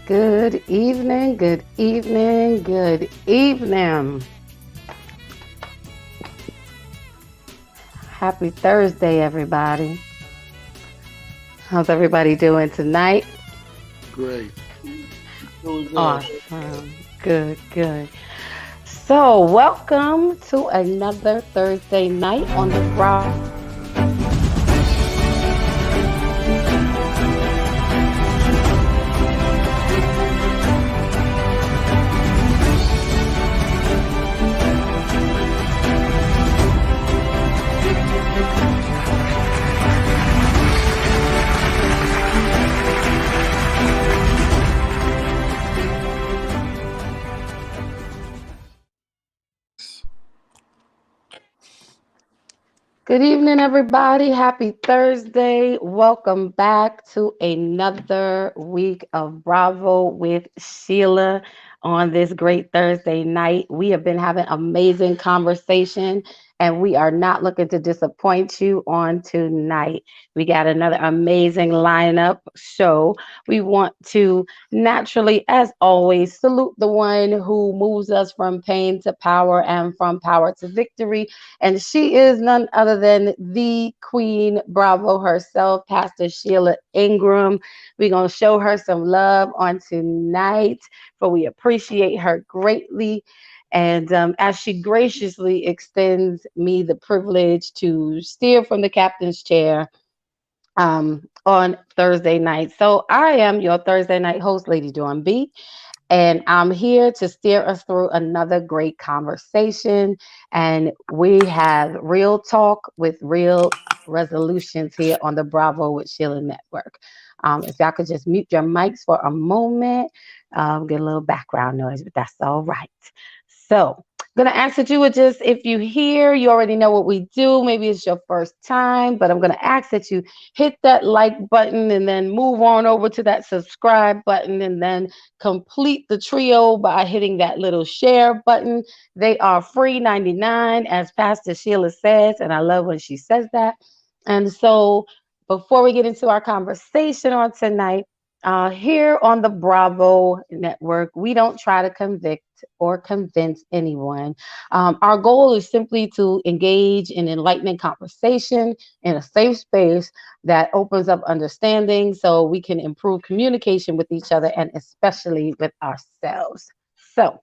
Good evening, good evening, good evening. Happy Thursday, everybody. How's everybody doing tonight? Great. Doing good. Awesome. Good, good. So, welcome to another Thursday night on the Bravo. Good evening, everybody. Happy Thursday. Welcome back to another week of Bravo with Sheila on this great Thursday night. We have been having amazing conversation and we are not looking to disappoint you on tonight. We got another amazing lineup show. We want to naturally, as always, salute the one who moves us from pain to power and from power to victory, and she is none other than the Queen Bravo herself, Pastor Sheila Ingram. We're going to show her some love on tonight, for we appreciate her greatly. And as she graciously extends me the privilege to steer from the captain's chair on Thursday night. So I am your Thursday night host, Lady Dawn B. And I'm here to steer us through another great conversation. And we have real talk with real resolutions here on the Bravo with Sheila Network. If y'all could just mute your mics for a moment, get a little background noise, but that's all right. So, I'm gonna ask that you would just, if you hear, you already know what we do. Maybe it's your first time, but I'm gonna ask that you hit that like button and then move on over to that subscribe button and then complete the trio by hitting that little share button. They are free 99, as Pastor Sheila says, and I love when she says that. And so, before we get into our conversation on tonight, here on the Bravo Network, we don't try to convict or convince anyone. Our goal is simply to engage in enlightening conversation in a safe space that opens up understanding so we can improve communication with each other and especially with ourselves. So,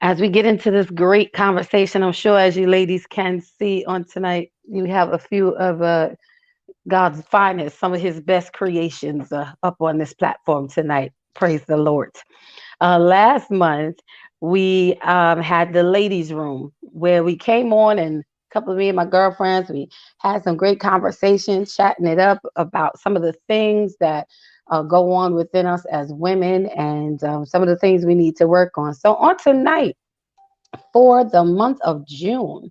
as we get into this great conversation, I'm sure as you ladies can see on tonight, you have a few of God's finest, some of his best creations up on this platform tonight. Praise the Lord. Last month, we had the ladies' room where we came on and a couple of me and my girlfriends, we had some great conversations, chatting it up about some of the things that go on within us as women and some of the things we need to work on. So, on tonight, for the month of June,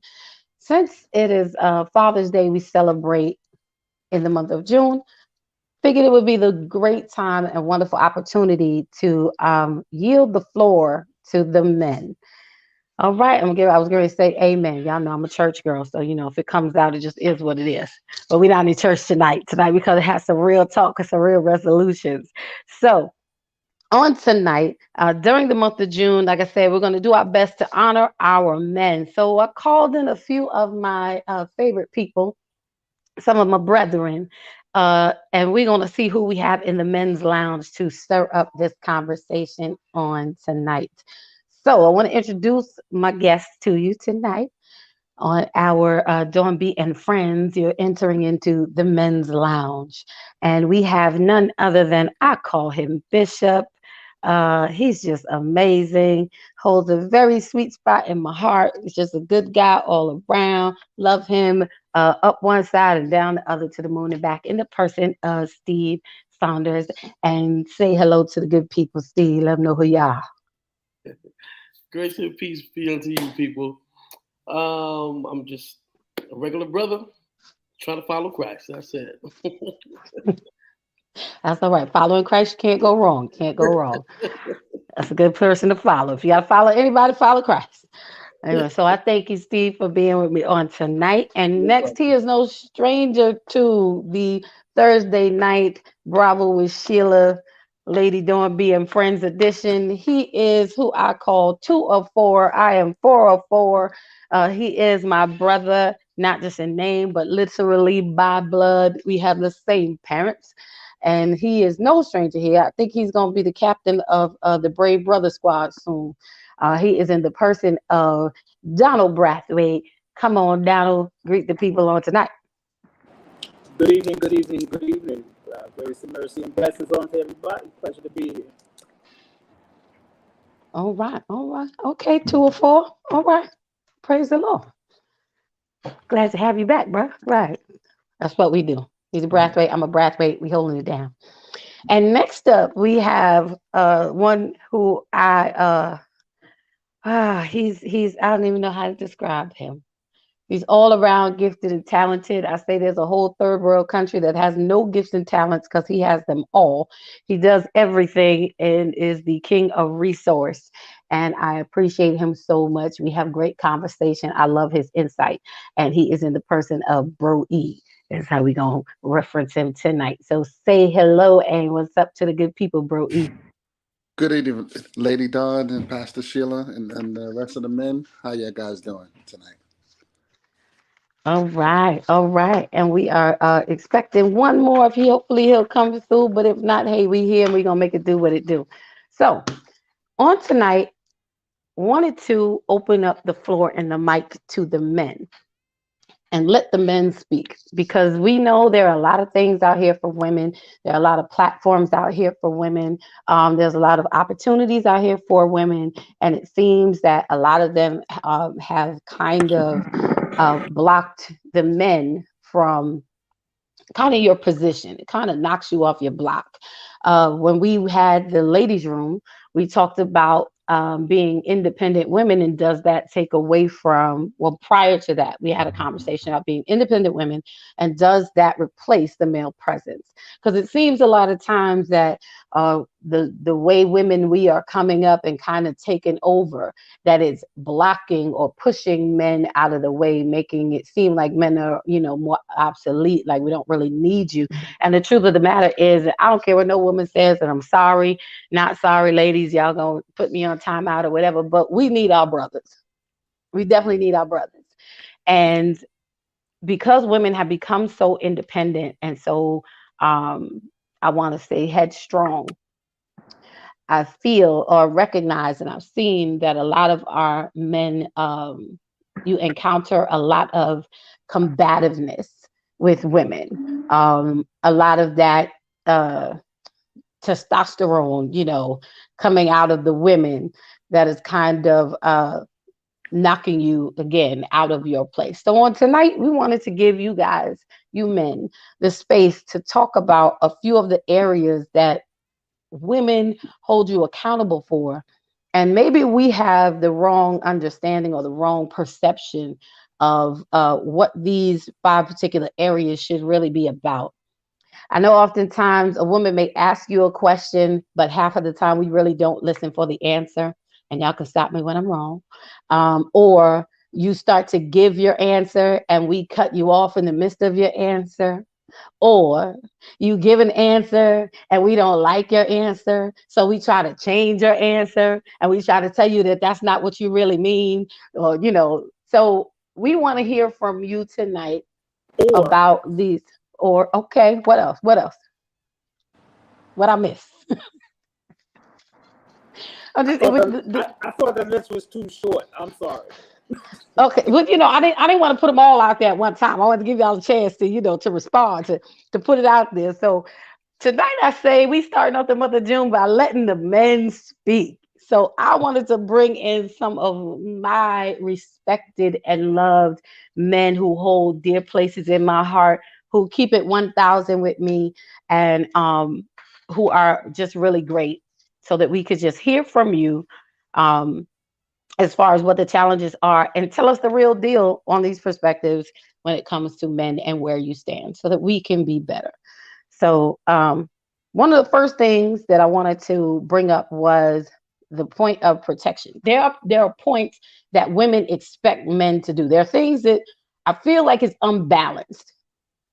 since it is Father's Day, we celebrate in the month of June. Figured it would be the great time and wonderful opportunity to yield the floor to the men. All right, I was going to say amen. Y'all know I'm a church girl, so if it comes out, it just is what it is. But we're not in church tonight. Tonight because it has some real talk and some real resolutions. So on tonight, during the month of June, like I said, we're going to do our best to honor our men. So I called in a few of my favorite people, some of my brethren, and we're going to see who we have in the men's lounge to stir up this conversation on tonight. So I want to introduce my guests to you tonight on our Dawn B and Friends. You're entering into the men's lounge, and we have none other than, I call him Bishop. He's just amazing, holds a very sweet spot in my heart. He's just a good guy all around. Love him up one side and down the other to the moon and back, in the person of Steve Saunders. And say hello to the good people, Steve. Let them know who you are. Grace and peace be unto you, people. I'm just a regular brother trying to follow Christ. That's it. That's all right. Following Christ, you can't go wrong. Can't go wrong. That's a good person to follow. If you got to follow anybody, follow Christ. Anyway, so I thank you, Steve, for being with me on tonight. And next, he is no stranger to the Thursday night Bravo with Sheila Lady Dawn being Friends Edition. He is who I call 2 of 4. I am 4 of 4. He is my brother, not just in name, but literally by blood. We have the same parents. And he is no stranger here. I think he's going to be the captain of the Brave Brother Squad soon. He is in the person of Donald Brathwaite. Come on, Donald, greet the people on tonight. Good evening, good evening, good evening. Grace and mercy and blessings on to everybody. Pleasure to be here. All right, all right. Okay, 2 of 4. All right. Praise the Lord. Glad to have you back, bro. Right. That's what we do. He's a Brathwaite. I'm a Brathwaite. We holding it down. And next up, we have one who he's I don't even know how to describe him. He's all around gifted and talented. I say there's a whole third world country that has no gifts and talents because he has them all. He does everything and is the king of resource. And I appreciate him so much. We have great conversation. I love his insight. And he is in the person of Bro E. That's how we gonna reference him tonight. So say hello and what's up to the good people, Bro E. Good evening, Lady Dawn and Pastor Sheila and the rest of the men. How you guys doing tonight? All right, all right. And we are expecting one more. If he hopefully he'll come through, but if not, hey, we here and we're gonna make it do what it do. So on tonight, wanted to open up the floor and the mic to the men and let the men speak because we know there are a lot of things out here for women. There are a lot of platforms out here for women. There's a lot of opportunities out here for women, and it seems that a lot of them have kind of blocked the men from kind of your position. It kind of knocks you off your block. When we had the ladies' room, we talked about being independent women, and does that take away from, well, prior to that, we had a conversation about being independent women, and does that replace the male presence? Because it seems a lot of times that the way women we are coming up and kind of taking over, that it's blocking or pushing men out of the way, making it seem like men are, more obsolete, like we don't really need you. And the truth of the matter is, I don't care what no woman says, and I'm sorry, not sorry, ladies, y'all gonna put me on timeout or whatever, but we need our brothers. We definitely need our brothers. And because women have become so independent and so, I want to say headstrong, I feel or recognize, and I've seen that a lot of our men, you encounter a lot of combativeness with women. A lot of that testosterone, coming out of the women, that is kind of knocking you again out of your place. So on tonight, we wanted to give you guys, you men, the space to talk about a few of the areas that women hold you accountable for. And maybe we have the wrong understanding or the wrong perception of what these 5 particular areas should really be about. I know oftentimes a woman may ask you a question, but half of the time we really don't listen for the answer. And y'all can stop me when I'm wrong. Or you start to give your answer and we cut you off in the midst of your answer. Or you give an answer and we don't like your answer, so we try to change your answer and we try to tell you that that's not what you really mean, or so we want to hear from you tonight about these. Or okay, what else what I miss? I thought the list was too short. I'm sorry. Okay, well, I didn't want to put them all out there at one time. I wanted to give y'all a chance to respond, to put it out there. So tonight, I say we starting off the month of June by letting the men speak. So I wanted to bring in some of my respected and loved men who hold dear places in my heart, who keep it 1,000 with me, and who are just really great, so that we could just hear from you. As far as what the challenges are, and tell us the real deal on these perspectives when it comes to men and where you stand, so that we can be better. So one of the first things that I wanted to bring up was the point of protection. There are points that women expect men to do. There are things that I feel like it's unbalanced.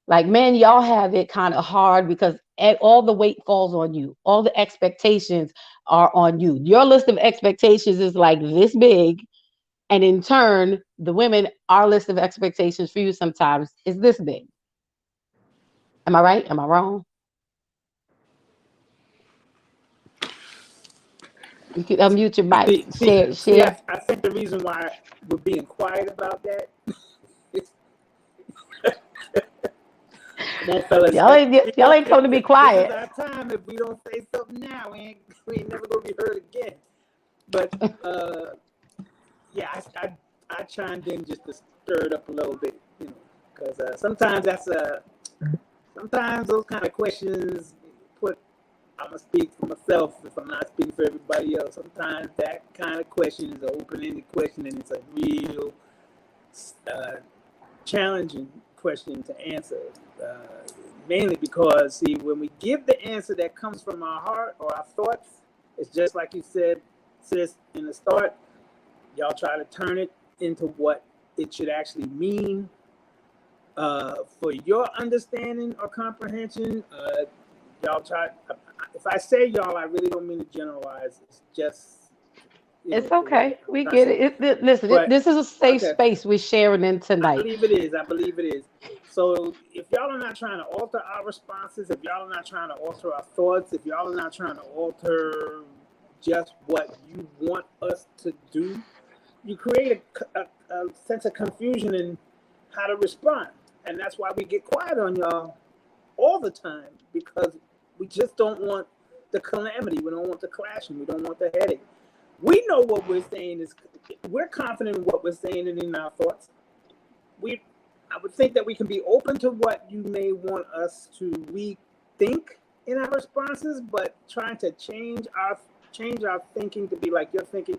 Like, men, y'all have it kind of hard because all the weight falls on you. All the expectations are on you. Your list of expectations is like this big. And in turn, the women, our list of expectations for you sometimes is this big. Am I right? Am I wrong? You can unmute your mic. I think the reason why we're being quiet about that is, come on, fellas, Y'all ain't come to be quiet. This is our time. If we don't say something now, we ain't never gonna be heard again. But yeah, I chimed in just to stir it up a little bit, because sometimes sometimes those kind of questions put. I'm gonna speak for myself if I'm not speaking for everybody else. Sometimes that kind of question is an open-ended question, and it's a real challenging question to answer. Mainly because, see, when we give the answer that comes from our heart or our thoughts, it's just like you said, sis, in the start. Y'all try to turn it into what it should actually mean for your understanding or comprehension. Y'all try. If I say y'all, I really don't mean to generalize. It's just. It's okay. We get it. Listen, this is a safe space we're sharing in tonight. I believe it is. So if y'all are not trying to alter our responses, if y'all are not trying to alter our thoughts, if y'all are not trying to alter just what you want us to do, you create a sense of confusion in how to respond. And that's why we get quiet on y'all all the time, because we just don't want the calamity. We don't want the clashing. We don't want the headache. We know what we're saying is, we're confident in what we're saying and in our thoughts. I would think that we can be open to what you may want us to rethink in our responses, but trying to change our thinking to be like you're thinking,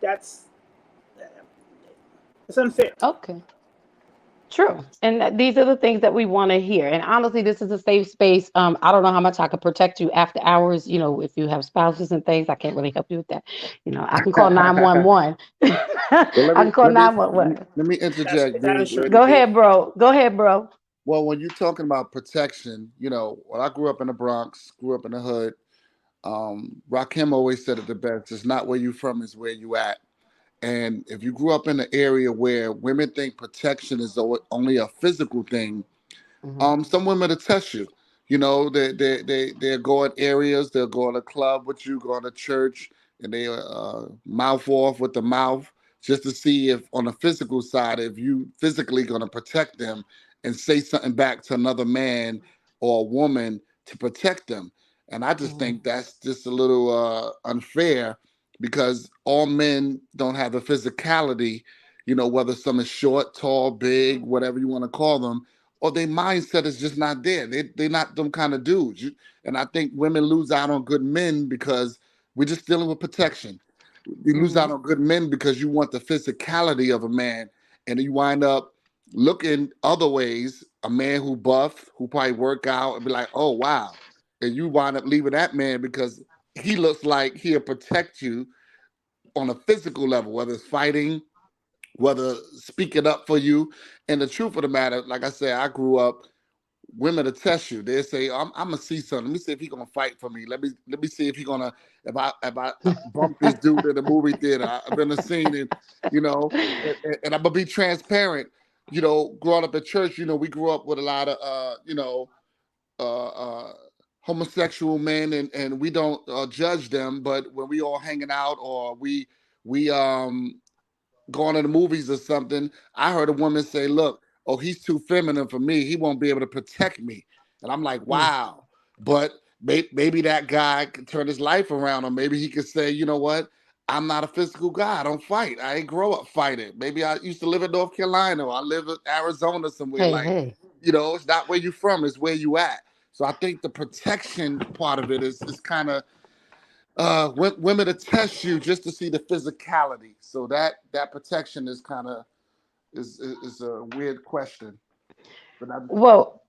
it's unfair. Okay. True. And these are the things that we want to hear. And honestly, this is a safe space. I don't know how much I could protect you after hours. If you have spouses and things, I can't really help you with that. I can call 911. I can call 911. Let me interject, dude. Go ahead, bro. Well, when you're talking about protection, when I grew up in the Bronx, grew up in the hood, Rakim always said it the best. It's not where you from, it's where you at. And if you grew up in an area where women think protection is only a physical thing, some women will test you. They'll go in areas, they'll go in a club with you, go to church, and they mouth off with the mouth just to see if on the physical side, if you physically going to protect them and say something back to another man or a woman to protect them. And I just think that's just a little unfair, because all men don't have the physicality, whether some is short, tall, big, whatever you want to call them, or their mindset is just not there. They're not them kind of dudes. And I think women lose out on good men because we're just dealing with protection. You lose out on good men because you want the physicality of a man, and you wind up looking other ways, a man who buff, who probably work out, and be like, oh, wow. And you wind up leaving that man because he looks like he'll protect you on a physical level, whether it's fighting, whether speaking up for you. And the truth of the matter, like I said, I grew up, women to test you. They say, I'm gonna see something. Let me see if he's gonna fight for me. Let me see if he's gonna, if I bump this dude in the movie theater. I've been a scene, and and I'm gonna be transparent. Growing up at church, we grew up with a lot of homosexual men, and we don't judge them, but when we all hanging out or we going to the movies or something, I heard a woman say, look, oh, he's too feminine for me, he won't be able to protect me. And I'm like, wow. But maybe that guy could turn his life around, or maybe he could say, you know what, I'm not a physical guy, I don't fight, I ain't grow up fighting. Maybe I used to live in North Carolina, or I live in Arizona somewhere. It's not where you from, it's where you at. So I think the protection part of it is kind of women to test you just to see the physicality. So that protection is kind of is a weird question. Well,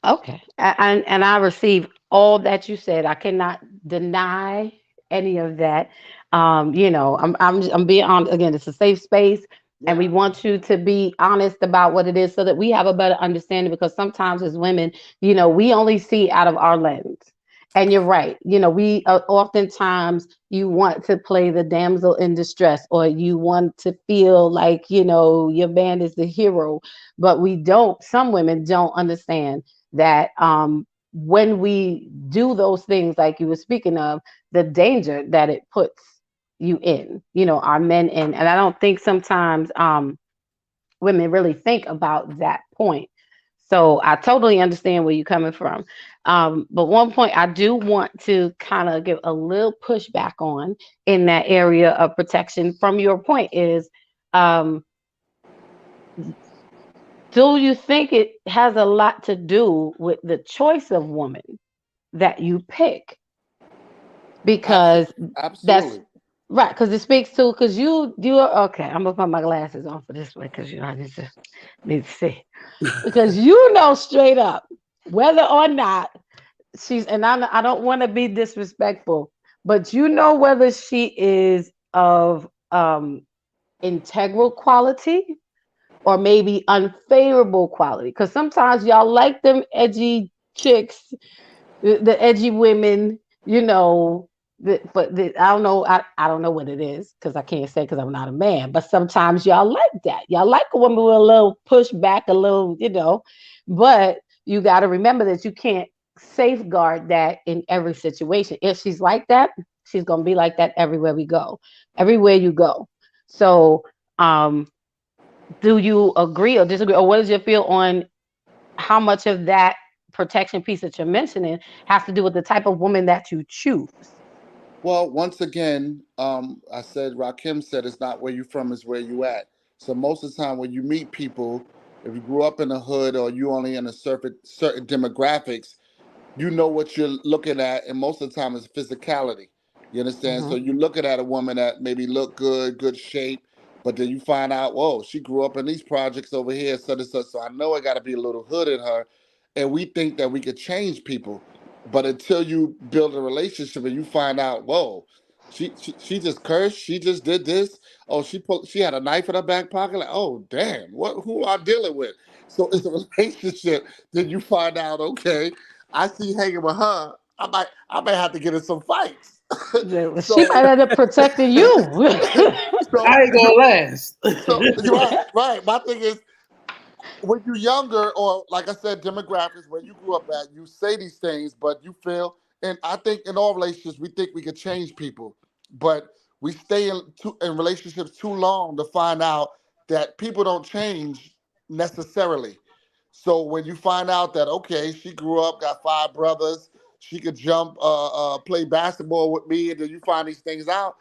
okay, and I receive all that you said. I cannot deny any of that. I'm being honest. Again, it's a safe space. And we want you to be honest about what it is so that we have a better understanding, because sometimes as women, we only see out of our lens. And you're right. We oftentimes you want to play the damsel in distress, or you want to feel like, your man is the hero, but we don't. Some women don't understand that when we do those things, like you were speaking of, the danger that it puts you in, our men in. And I don't think sometimes women really think about that point. So I totally understand where you're coming from. But one point I do want to kind of give a little pushback on in that area of protection from your point is, um, do you think it has a lot to do with the choice of woman that you pick? Because that's Absolutely. right, because it speaks to, because you are okay. I'm gonna put my glasses on for this way, because I need to see, because straight up whether or not she's, and I don't want to be disrespectful, but whether she is of integral quality or maybe unfavorable quality, because sometimes y'all like them edgy chicks, the edgy women, I don't know. I don't know what it is, because I can't say, because I'm not a man. But sometimes y'all like that. Y'all like a woman with a little pushback, a little, But you got to remember that you can't safeguard that in every situation. If she's like that, she's gonna be like that everywhere we go, everywhere you go. So, do you agree or disagree, or what is your feel on how much of that protection piece that you're mentioning has to do with the type of woman that you choose? Well, once again, I said, Rakim said, it's not where you from, it's where you at. So most of the time when you meet people, if you grew up in the hood or you only in a certain demographics, you know what you're looking at, and most of the time it's physicality. You understand? So Mm-hmm. you're looking at a woman that maybe look good, good shape, but then you find out, whoa, she grew up in these projects over here, such and such. So I know I got to be a little hood in her, and we think that we could change people, but until you build a relationship and you find out, whoa, she just cursed, she just did this. Oh, she had a knife in her back pocket. Like, oh damn, who am I dealing with? So it's a relationship. Then you find out, okay, I see hanging with her. I might have to get in some fights. She so might end up protecting you. so I ain't gonna last. you're right, right. My thing is, when you're younger, or like I said, demographics, where you grew up at, you say these things, but you feel, and I think in all relationships, we think we could change people, but we stay in relationships too long to find out that people don't change necessarily. So when you find out that, okay, she grew up, got five brothers, she could jump, play basketball with me, and then you find these things out,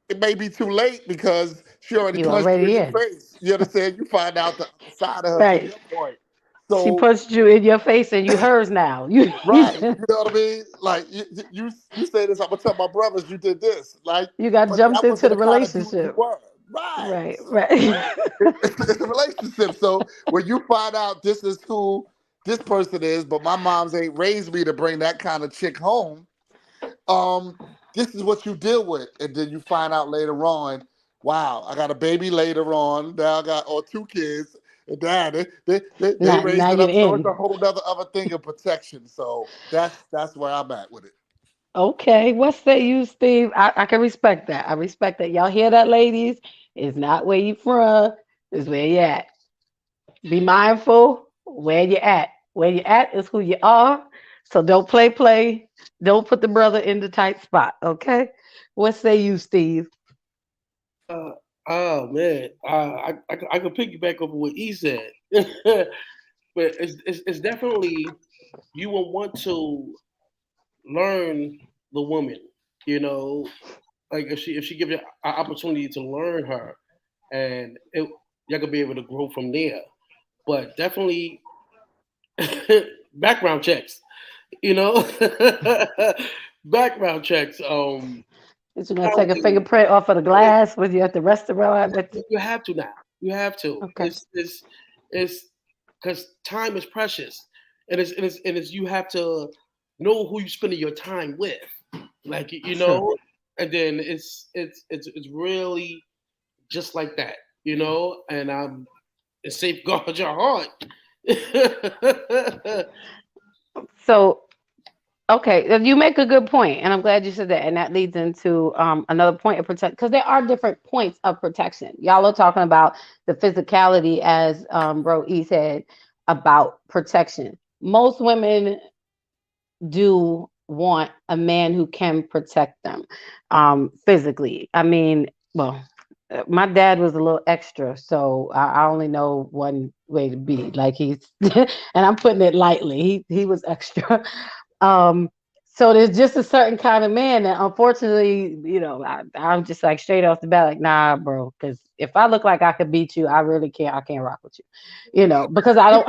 it may be too late because she already You punched you in already your in. face. You understand? You find out the other side of her, to Right. your point. She So, punched you in your face and you hers now. You right, you know what I mean? Like you say this, I'm gonna tell my brothers you did this. Like, you got but jumped that into wasn't the the kind of dude you relationship. were. Right. Right, So right. it's a relationship. So when you find out this is who this person is, but my mom's ain't raised me to bring that kind of chick home, um, this is what you deal with. And then you find out later on, wow, I got a baby later on. Now I got or two kids. And dad, they Now raised it you're up. So it's in. a whole other thing of protection. So that's where I'm at with it. Okay, what say you, Steve? I can respect that. I respect that. Y'all hear that, ladies? It's not where you from, it's where you at. Be mindful where you at. Where you at is who you are. So don't play. Don't put the brother in the tight spot. Okay. What say you, Steve? Uh, oh man, I could piggyback over what he said, but it's definitely you will want to learn the woman. You know, like if she gives you an opportunity to learn her, and y'all could be able to grow from there. But definitely background checks. You know, background checks. Is you gonna take a Housing. fingerprint off of the glass when you're at the restaurant? You have to now. You have to. Okay. It's because time is precious, and it's you have to know who you're spending your time with, like True. and then it's really just like that. and it safeguards your heart. So, okay, you make a good point, and I'm glad you said that. And that leads into another point of protection, because there are different points of protection. Y'all are talking about the physicality, as Bro E said, about protection. Most women do want a man who can protect them physically. I mean, well, my dad was a little extra, so I only know one way to be. Like he's, and I'm putting it lightly. He was extra. Um, so there's just a certain kind of man that, unfortunately, I'm just like straight off the bat, like, nah, bro. Because if I look like I could beat you, I really can't. I can't rock with you, because I don't.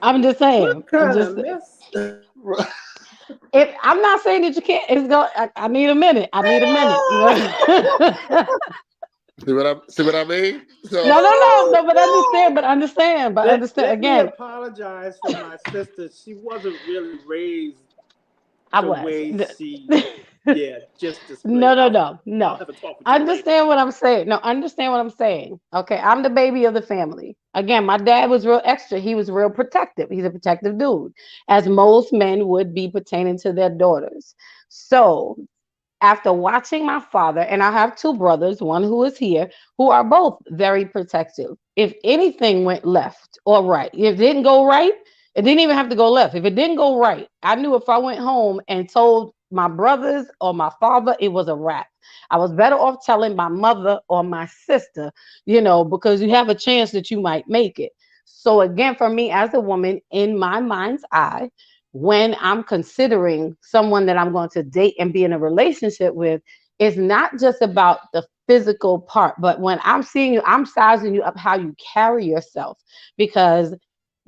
I'm just saying. What I'm kind just. of mess? If I'm not saying that you can't, it's go. I need a minute. I need a minute. See what I mean? So No. But understand. But understand Let me again. apologize for my sister. She wasn't really raised I the was. way she, yeah, just displayed. I'll No. have to talk with you later. Understand what I'm saying. No, understand what I'm saying. Okay, I'm the baby of the family. Again, my dad was real extra. He was real protective. He's a protective dude, as most men would be pertaining to their daughters. So after watching my father, and I have two brothers, one who is here, who are both very protective. If anything went left or right, if it didn't go right, it didn't even have to go left. If it didn't go right, I knew if I went home and told my brothers or my father, it was a wrap. I was better off telling my mother or my sister, because you have a chance that you might make it. So, again, for me as a woman, in my mind's eye, when I'm considering someone that I'm going to date and be in a relationship with, it's not just about the physical part, but when I'm seeing you, I'm sizing you up how you carry yourself, because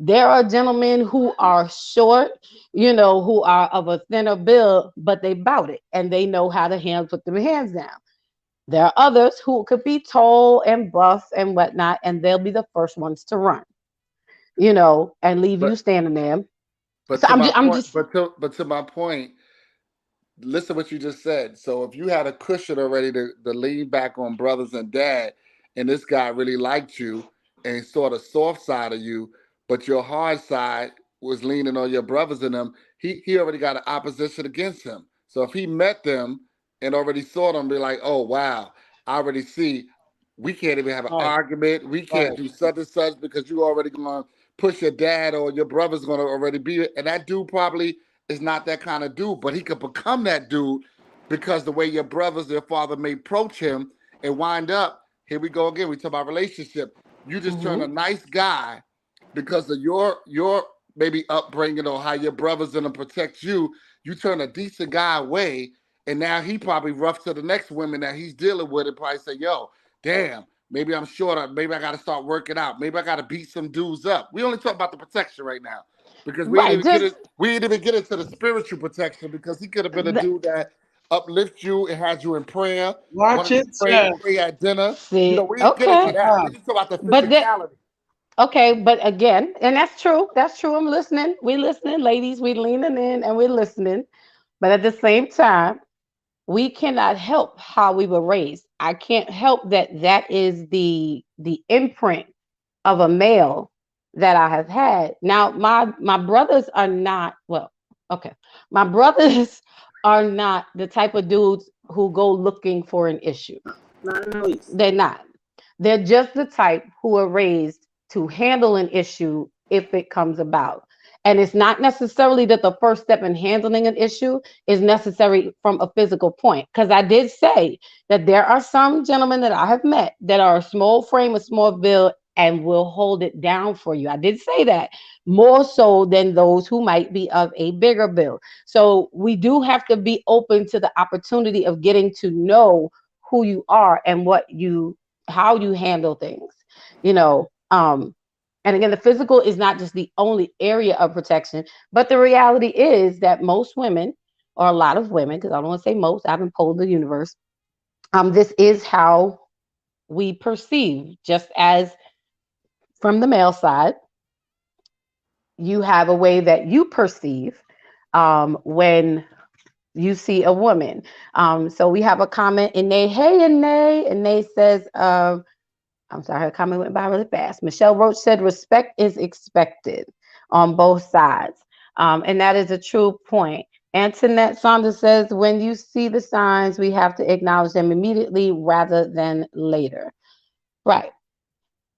there are gentlemen who are short, who are of a thinner build, but they bout it and they know how to put their hands down. There are others who could be tall and buff and whatnot, and they'll be the first ones to run, and leave you but standing there. but So to I'm my just, I'm point, just but to my point, listen what you just said. So if you had a cushion already to lean back on brothers and dad, and this guy really liked you and saw the soft side of you, but your hard side was leaning on your brothers and them, he already got an opposition against him. So if he met them and already saw them, be like, oh wow, I already see we can't even have an Right, argument. We can't right. do such and such because you already going to push your dad or your brother's going to already be it. And that dude probably is not that kind of dude, but he could become that dude because the way your brothers, your father may approach him and wind up. Here we go again. We talk about relationship. You just turn mhm. a nice guy because of your maybe upbringing or how your brothers gonna protect you. You turn a decent guy away, and now he probably rough to the next women that he's dealing with and probably say, "Yo, damn, maybe I'm short. Maybe I got to start working out. Maybe I got to beat some dudes up." We only talk about the protection right now because we Right. didn't even get Just it. We didn't even get into the spiritual protection because he could have been a the, dude that uplift you and had you in prayer, Watch wanted to it, pray, Seth. pray at dinner. see. We didn't get into Okay. that. We just talk about the But that physicality. okay, but again, and that's true. That's true. I'm listening. We listening, ladies. We leaning in and we're listening. But at the same time, we cannot help how we were raised. I can't help that is the imprint of a male that I have had. Now, my brothers are not, well, okay. My brothers are not the type of dudes who go looking for an issue. Not in the least. They're not. They're just the type who are raised to handle an issue if it comes about. And it's not necessarily that the first step in handling an issue is necessary from a physical point. Because I did say that there are some gentlemen that I have met that are a small frame, a small build, and will hold it down for you. I did say that more so than those who might be of a bigger build. So we do have to be open to the opportunity of getting to know who you are and how you handle things, you know. And again, the physical is not just the only area of protection, but the reality is that most women, or a lot of women, because I don't want to say most, I haven't polled the universe, this is how we perceive, just as from the male side, you have a way that you perceive when you see a woman. So we have a comment, Ine. Hey, Ine. Ine says, I'm sorry, her comment went by really fast. Michelle Roach said, respect is expected on both sides. And that is a true point. Antoinette Saunders says, when you see the signs, we have to acknowledge them immediately rather than later. Right.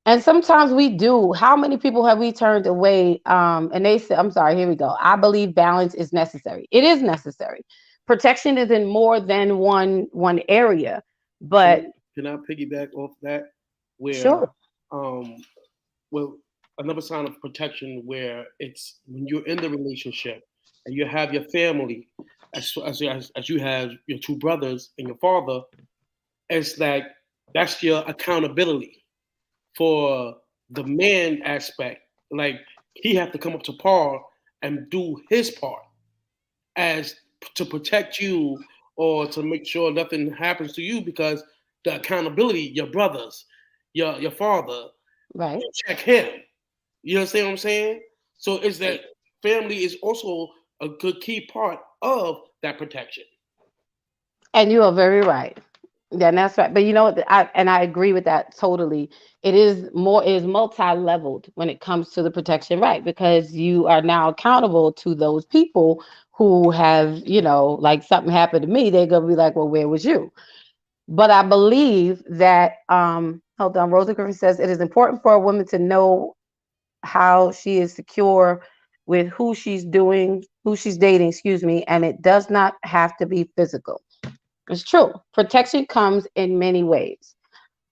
And sometimes we do. How many people have we turned away? And they said, I'm sorry, here we go. I believe balance is necessary. It is necessary. Protection is in more than one area. But can I piggyback off that? Where sure. Well, another sign of protection where it's when you're in the relationship and you have your family, as you have your two brothers and your father, it's like that's your accountability for the man aspect. Like he have to come up to par and do his part as to protect you or to make sure nothing happens to you because the accountability, your brothers, your father, Right. you check him. You understand what I'm saying? So it's that family is also a good key part of that protection. And you are very right. Yeah, and that's right. But you know what? I agree with that totally. It is multi-leveled when it comes to the protection, right? Because you are now accountable to those people who have, like something happened to me, they're gonna be like, well, where was you? But I believe that hold on, Rosa Griffin says it is important for a woman to know how she is secure with who she's dating, excuse me, and it does not have to be physical. It's true. Protection comes in many ways.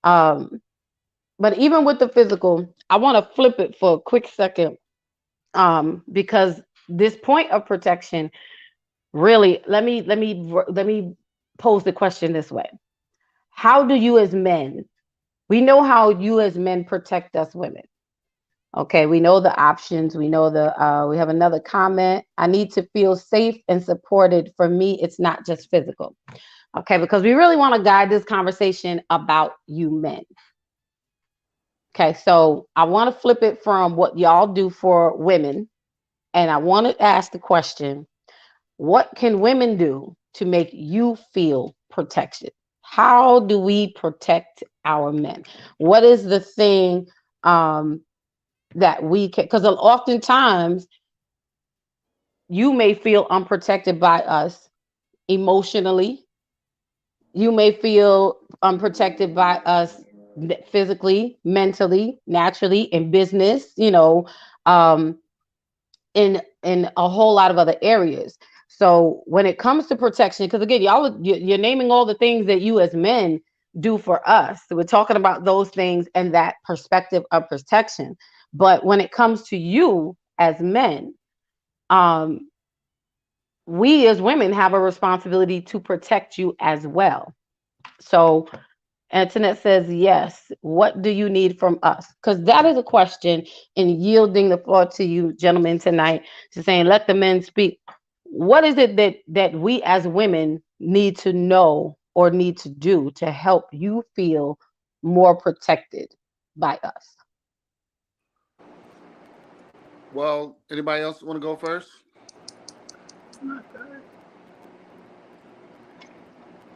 Um, but even with the physical, I want to flip it for a quick second because this point of protection really let me pose the question this way. How do you as men, we know how you as men protect us women. Okay, we know the options. We know we have another comment. I need to feel safe and supported. For me, it's not just physical. Okay, because we really want to guide this conversation about you men. Okay, so I want to flip it from what y'all do for women, and I want to ask the question, what can women do to make you feel protected? How do we protect our men? What is the thing that we can, because oftentimes you may feel unprotected by us emotionally. You may feel unprotected by us physically, mentally, naturally, in business, um, in a whole lot of other areas. So when it comes to protection, because again, you're naming all the things that you as men do for us. So we're talking about those things and that perspective of protection. But when it comes to you as men, um, we as women have a responsibility to protect you as well. So Antoinette says, yes. What do you need from us? Because that is a question in yielding the floor to you gentlemen tonight to saying, let the men speak. What is it that we as women need to know or need to do to help you feel more protected by us? Well, anybody else want to go first?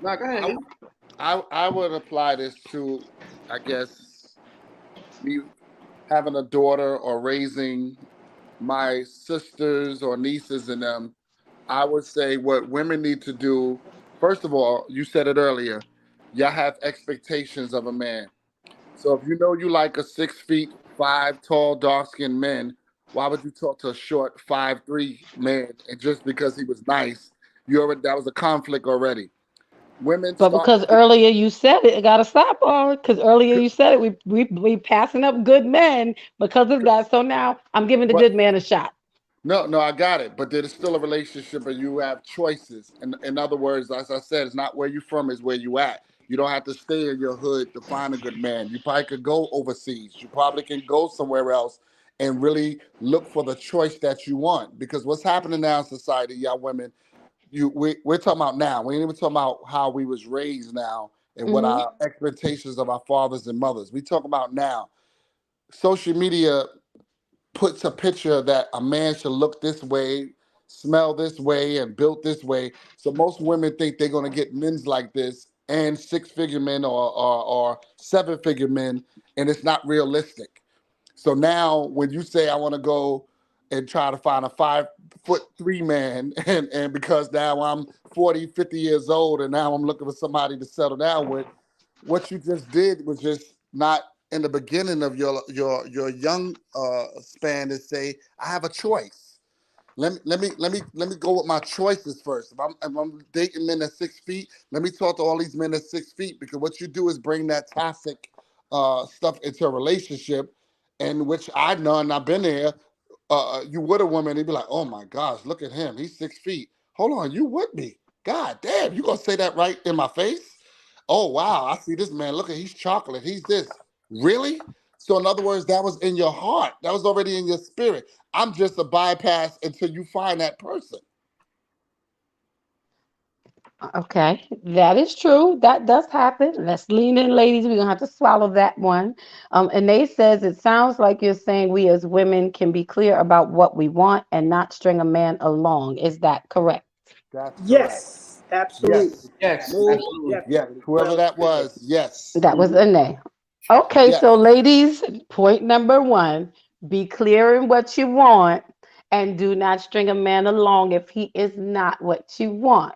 Now, go ahead. I would apply this to, I guess, me having a daughter or raising my sisters or nieces and them. I would say what women need to do, first of all, you said it earlier, y'all have expectations of a man. So if you know you like a 6'5" tall, dark skinned man, why would you talk to a short 5'3" man? And just because he was nice, that was a conflict already. Women But start because to earlier you said it, it got to stop, all because earlier you said it, we passing up good men because of that. So now I'm giving the but good man a shot. no, I got it. But there's still a relationship and you have choices. And in other words, as I said, it's not where you from, it's where you at. You don't have to stay in your hood to find a good man. You probably could go overseas. You probably can go somewhere else and really look for the choice that you want. Because what's happening now in society, y'all women, we're talking about now. We ain't even talking about how we was raised now and what Hmm. our expectations of our fathers and mothers. We talk about now. Social media puts a picture that a man should look this way, smell this way and built this way. So most women think they're going to get men's like this and six-figure men or seven-figure men, and it's not realistic. So now when you say I want to go and try to find a 5'3" man, and because now I'm 40, 50 years old and now I'm looking for somebody to settle down with, what you just did was just not in the beginning of your young span to say, I have a choice. Let me go with my choices first. If I'm dating men at 6 feet, let me talk to all these men at 6 feet, because what you do is bring that toxic stuff into a relationship, in which I've known, I've been there. You with a woman, they'd be like, "Oh my gosh, look at him, he's 6 feet. Hold on, you with me? God damn, you gonna say that right in my face? Oh wow, I see this man. Look at, he's chocolate. He's this. Really? So in other words, that was in your heart. That was already in your spirit. I'm just a bypass until you find that person. Okay, that is true. That does happen. Let's lean in, ladies. We're gonna have to swallow that one. And they says it sounds like you're saying we as women can be clear about what we want and not string a man along. Is that correct? That's correct. Yes, absolutely. Yes. Yes, Most absolutely. Yes. definitely. Whoever Well that said. was, yes. That was a nay. Okay, Yes. so ladies, point number one: be clear in what you want and do not string a man along if he is not what you want.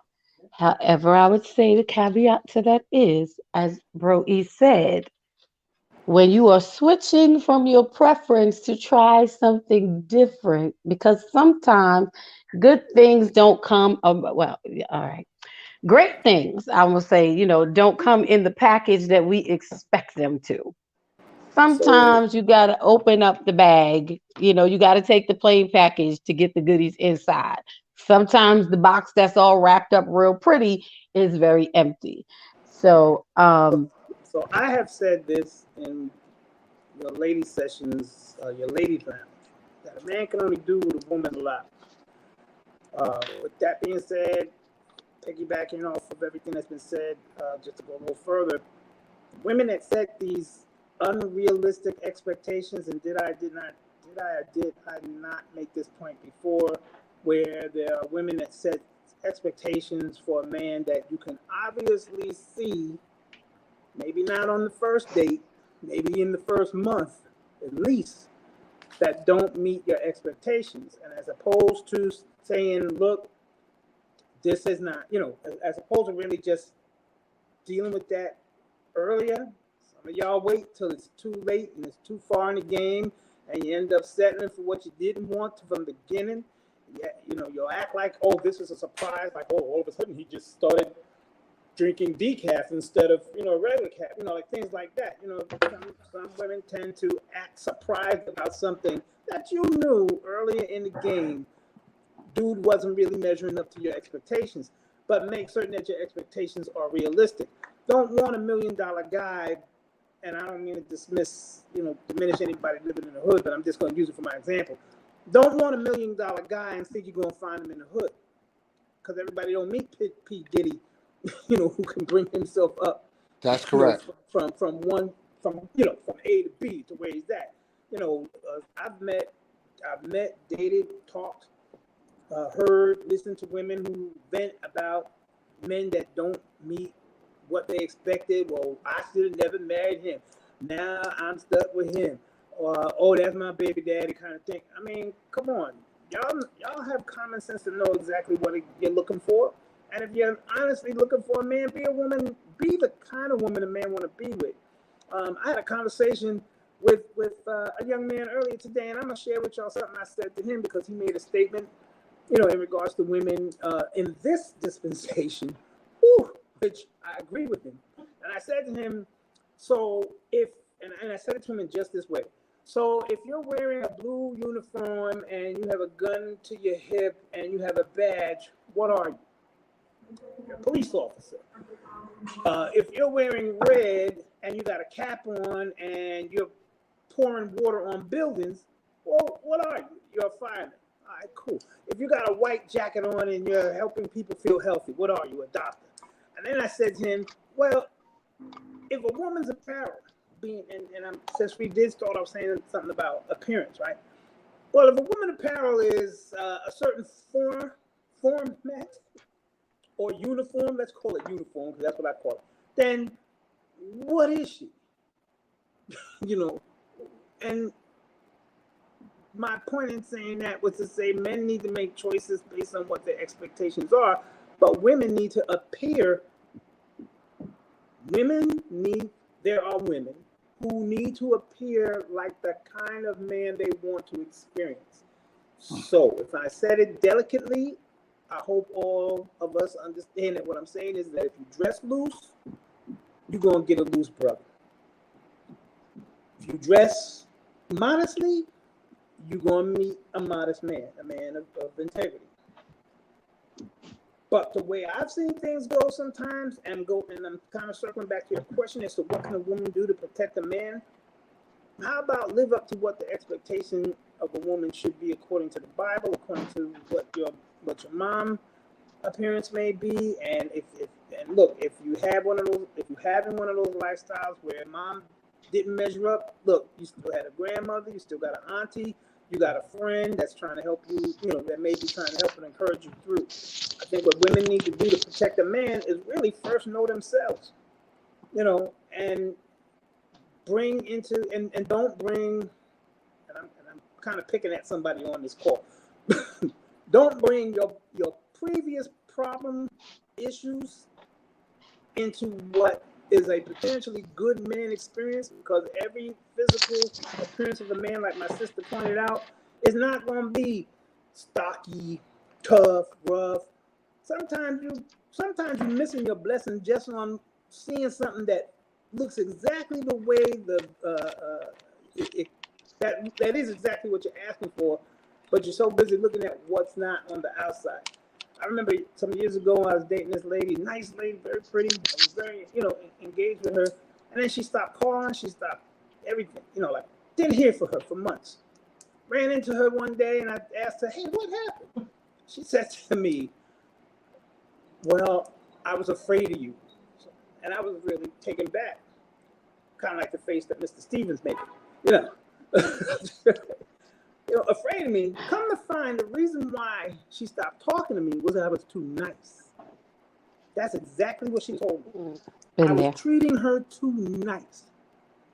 However, I would say the caveat to that is, as Bro E said, when you are switching from your preference to try something different, because sometimes good things don't come, well, yeah, all right. Great things, I will say, don't come in the package that we expect them to. So, Sometimes you got to open up the bag. You got to take the plain package to get the goodies inside. Sometimes the box that's all wrapped up real pretty is very empty. So, so I have said this in your lady sessions, your ladies lounge, that a man can only do what a woman allows. With that being said, piggybacking off of everything that's been said, just to go a little further, women that set these unrealistic expectations, and did I not make this point before, where there are women that set expectations for a man that you can obviously see, maybe not on the first date, maybe in the first month at least, that don't meet your expectations. And as opposed to saying, look, this is not, as opposed to really just dealing with that earlier. Some of y'all wait till it's too late and it's too far in the game, and you end up settling for what you didn't want from the beginning. Yeah, you'll act like, oh, this is a surprise, like, oh, all of a sudden he just started drinking decaf instead of regular cap, like things like that. Some women tend to act surprised about something that you knew earlier in the game dude wasn't really measuring up to your expectations. But make certain that your expectations are realistic. Don't want $1 million guy, and I don't mean to diminish anybody living in the hood, but I'm just going to use it for my example. Don't want $1 million guy and think you're going to find him in the hood, because everybody don't meet P. Diddy, who can bring himself up. That's correct. From A to B to where he's at. I've met, dated, talked, heard, listened to women who vent about men that don't meet what they expected. Well, I should have never married him. Now I'm stuck with him. Or, oh, that's my baby daddy kind of thing. I mean, come on. Y'all have common sense to know exactly what you're looking for. And if you're honestly looking for a man, be the kind of woman a man want to be with. I had a conversation with a young man earlier today, and I'm going to share with y'all something I said to him, because he made a statement, in regards to women in this dispensation, which I agree with him. And I said to him, so and I said it to him in just this way. So if you're wearing a blue uniform and you have a gun to your hip and you have a badge, what are you? You're a police officer. If you're wearing red and you got a cap on and you're pouring water on buildings, well, what are you? You're a fireman. All right, cool. If you got a white jacket on and you're helping people feel healthy, what are you? A doctor. And then I said to him, well, if a woman's apparel, since we did start off saying something about appearance, right? Well, if a woman apparel is a certain format or uniform, let's call it uniform because that's what I call it. Then what is she? You know, and my point in saying that was to say men need to make choices based on what their expectations are, but women need to appear. There are women who need to appear like the kind of man they want to experience. So, if I said it delicately, I hope all of us understand that what I'm saying is that if you dress loose, you're going to get a loose brother. If you dress modestly, you're going to meet a modest man, a man of integrity. But the way I've seen things go sometimes, and I'm kind of circling back to your question as to what can a woman do to protect a man. How about live up to what the expectation of a woman should be according to the Bible, according to what your mom appearance may be, and if you have one of those, if you having one of those lifestyles where mom didn't measure up, look, you still had a grandmother, you still got an auntie, you got a friend that's trying to help you, that may be trying to help and encourage you through. I think what women need to do to protect a man is really first know themselves, and bring into and don't bring, and I'm kind of picking at somebody on this call. Don't bring your previous problem issues into what is a potentially good man experience, because every physical appearance of a man, like my sister pointed out, is not going to be stocky, tough, rough. Sometimes you're missing your blessing just on seeing something that looks exactly the way that is exactly what you're asking for, but you're so busy looking at what's not on the outside. I remember some years ago I was dating this lady, nice lady, very pretty. I was very, engaged with her. And then she stopped calling, she stopped everything, didn't hear from her for months. Ran into her one day and I asked her, hey, what happened? She said to me, well, I was afraid of you. And I was really taken back. Kind of like the face that Mr. Stevens made. Afraid of me. Come to find the reason why she stopped talking to me was that I was too nice. That's exactly what she told me. I was treating her too nice.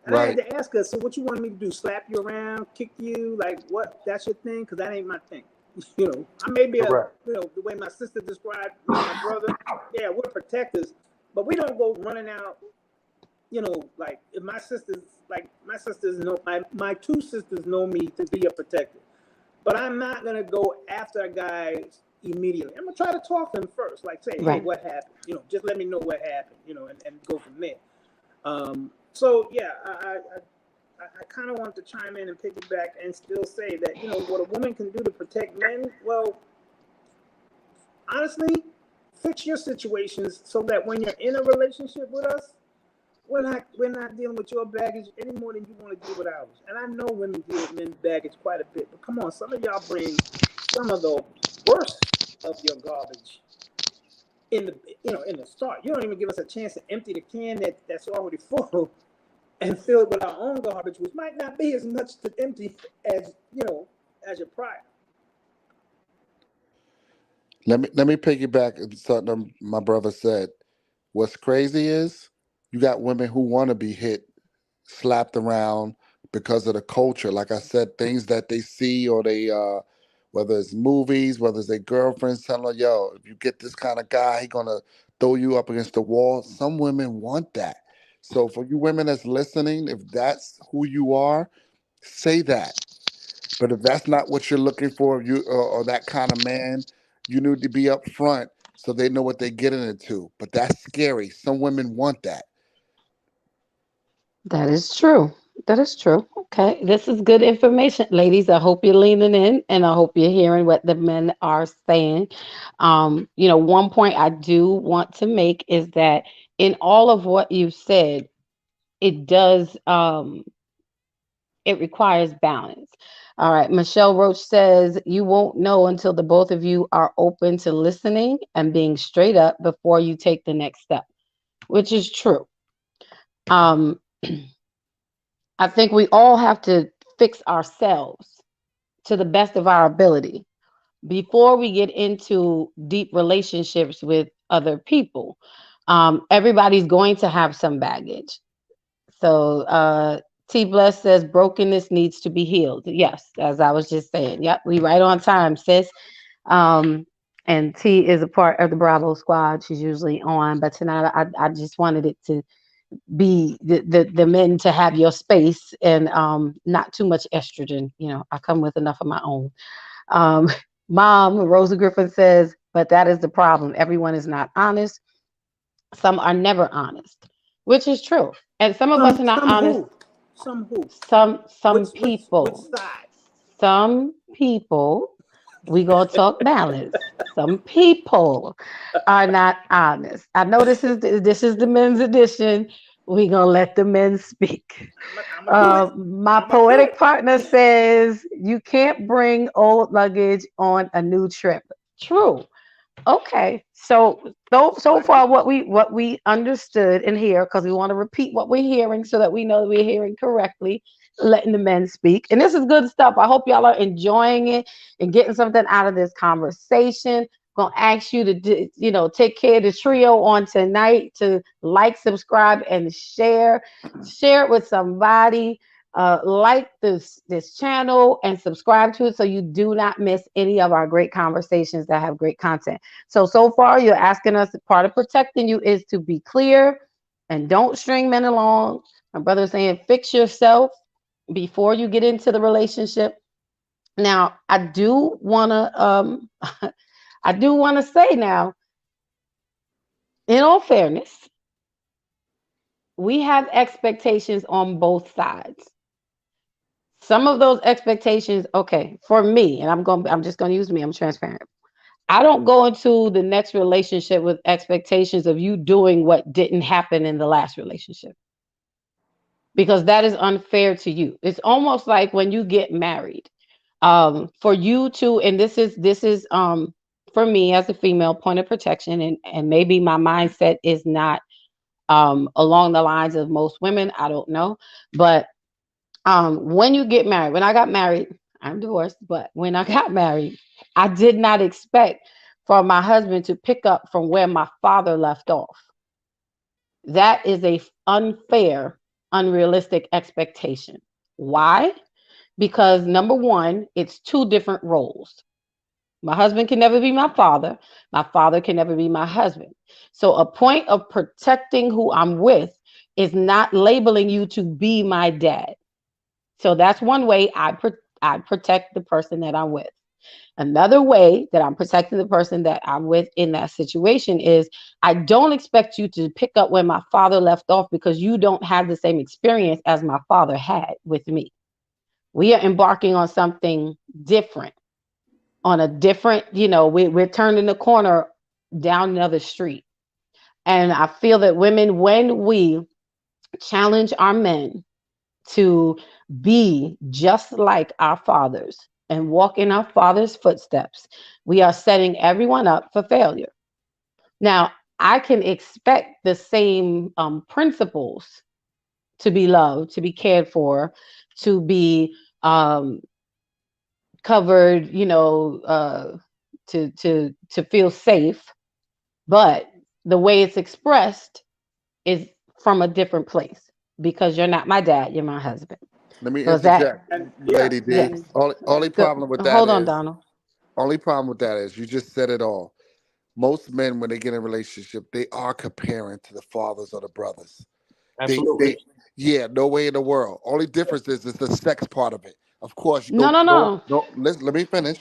And I had to ask her, so what you wanted me to do? Slap you around, kick you? Like, what? That's your thing? Because that ain't my thing. I may be the way my sister described me and my brother. Yeah, we're protectors, but we don't go running out. Like if my sisters know, my two sisters know me to be a protector, but I'm not gonna go after a guy immediately. I'm gonna try to talk to him first, like say, hey, what happened? Just let me know what happened, and go from there. So yeah, I kind of want to chime in and piggyback and still say that what a woman can do to protect men. Well, honestly, fix your situations so that when you're in a relationship with us, we're not dealing with your baggage any more than you want to deal with ours. And I know women deal with men's baggage quite a bit, but come on, some of y'all bring some of the worst of your garbage in the start. You don't even give us a chance to empty the can that's already full and fill it with our own garbage, which might not be as much to empty as your prior. Let me piggyback on something my brother said. What's crazy is you got women who want to be hit, slapped around because of the culture. Like I said, things that they see or they, whether it's movies, whether it's their girlfriends telling them, yo, if you get this kind of guy, he gonna throw you up against the wall. Some women want that. So for you women that's listening, if that's who you are, say that. But if that's not what you're looking for, or that kind of man, you need to be up front so they know what they're getting into. But that's scary. Some women want that. That is true. That is true. Okay. This is good information, ladies. I hope you're leaning in and I hope you're hearing what the men are saying. One point I do want to make is that in all of what you said, it does it requires balance. All right. Michelle Roach says you won't know until the both of you are open to listening and being straight up before you take the next step, which is true. Um, I think we all have to fix ourselves to the best of our ability before we get into deep relationships with other people. Everybody's going to have some baggage. So T Bless says brokenness needs to be healed. Yes, as I was just saying. Yep, we right on time, sis. Um, and T is a part of the Bravo squad. She's usually on, but tonight I just wanted it to be the men to have your space and not too much estrogen. You know, I come with enough of my own. Um, Mom, Rosa Griffin says, but that is the problem. Everyone is not honest. Some are never honest, which is true. And some of us are not Some honest. who? Some who? Some Which people, side? some people, we gonna talk balance. Some people are not honest. I know this is the men's edition. We gonna let the men speak. I'm gonna do it. My I'm gonna do poetic it. partner says you can't bring old luggage on a new trip. True. Okay, so far what we understood in here, because we want to repeat what we're hearing so that we know that we're hearing correctly, letting the men speak. And this is good stuff. I hope y'all are enjoying it and getting something out of this conversation. Gonna ask you to take care of the trio on tonight, to like, subscribe, and share. Share it with somebody. Like this channel and subscribe to it so you do not miss any of our great conversations that have great content. So far, you're asking us, part of protecting you is to be clear and don't string men along. My brother's saying, fix yourself before you get into the relationship. Now, I do wanna I do wanna say now, in all fairness, we have expectations on both sides. Some of those expectations, okay, for me, and I'm just gonna use me, I'm transparent. I don't go into the next relationship with expectations of you doing what didn't happen in the last relationship, because that is unfair to you. It's almost like when you get married, for you to, and this is for me as a female, point of protection, and maybe my mindset is not along the lines of most women. I don't know, but when you get married, when I got married, I'm divorced, but when I got married, I did not expect for my husband to pick up from where my father left off. That is a unfair, unrealistic expectation. Why? Because number one, it's two different roles. My husband can never be my father. My father can never be my husband. So a point of protecting who I'm with is not labeling you to be my dad. So that's one way I protect the person that I'm with. Another way that I'm protecting the person that I'm with in that situation is I don't expect you to pick up where my father left off, because you don't have the same experience as my father had with me. We are embarking on something different, on a different, we're turning the corner down another street. And I feel that women, when we challenge our men to be just like our fathers and walk in our father's footsteps, we are setting everyone up for failure. Now, I can expect the same principles to be loved, to be cared for, to be covered, to feel safe, but the way it's expressed is from a different place, because you're not my dad, you're my husband. Let me So is that, interject, And yeah, Lady yeah. D. Only problem with that Hold on, is Donald. you just said it all. Most men, when they get in a relationship, they are comparing to the fathers or the brothers. They Absolutely. yeah, no way in the world. Only difference is the sex part of it. Of course, you No, no, no. no. Let me finish.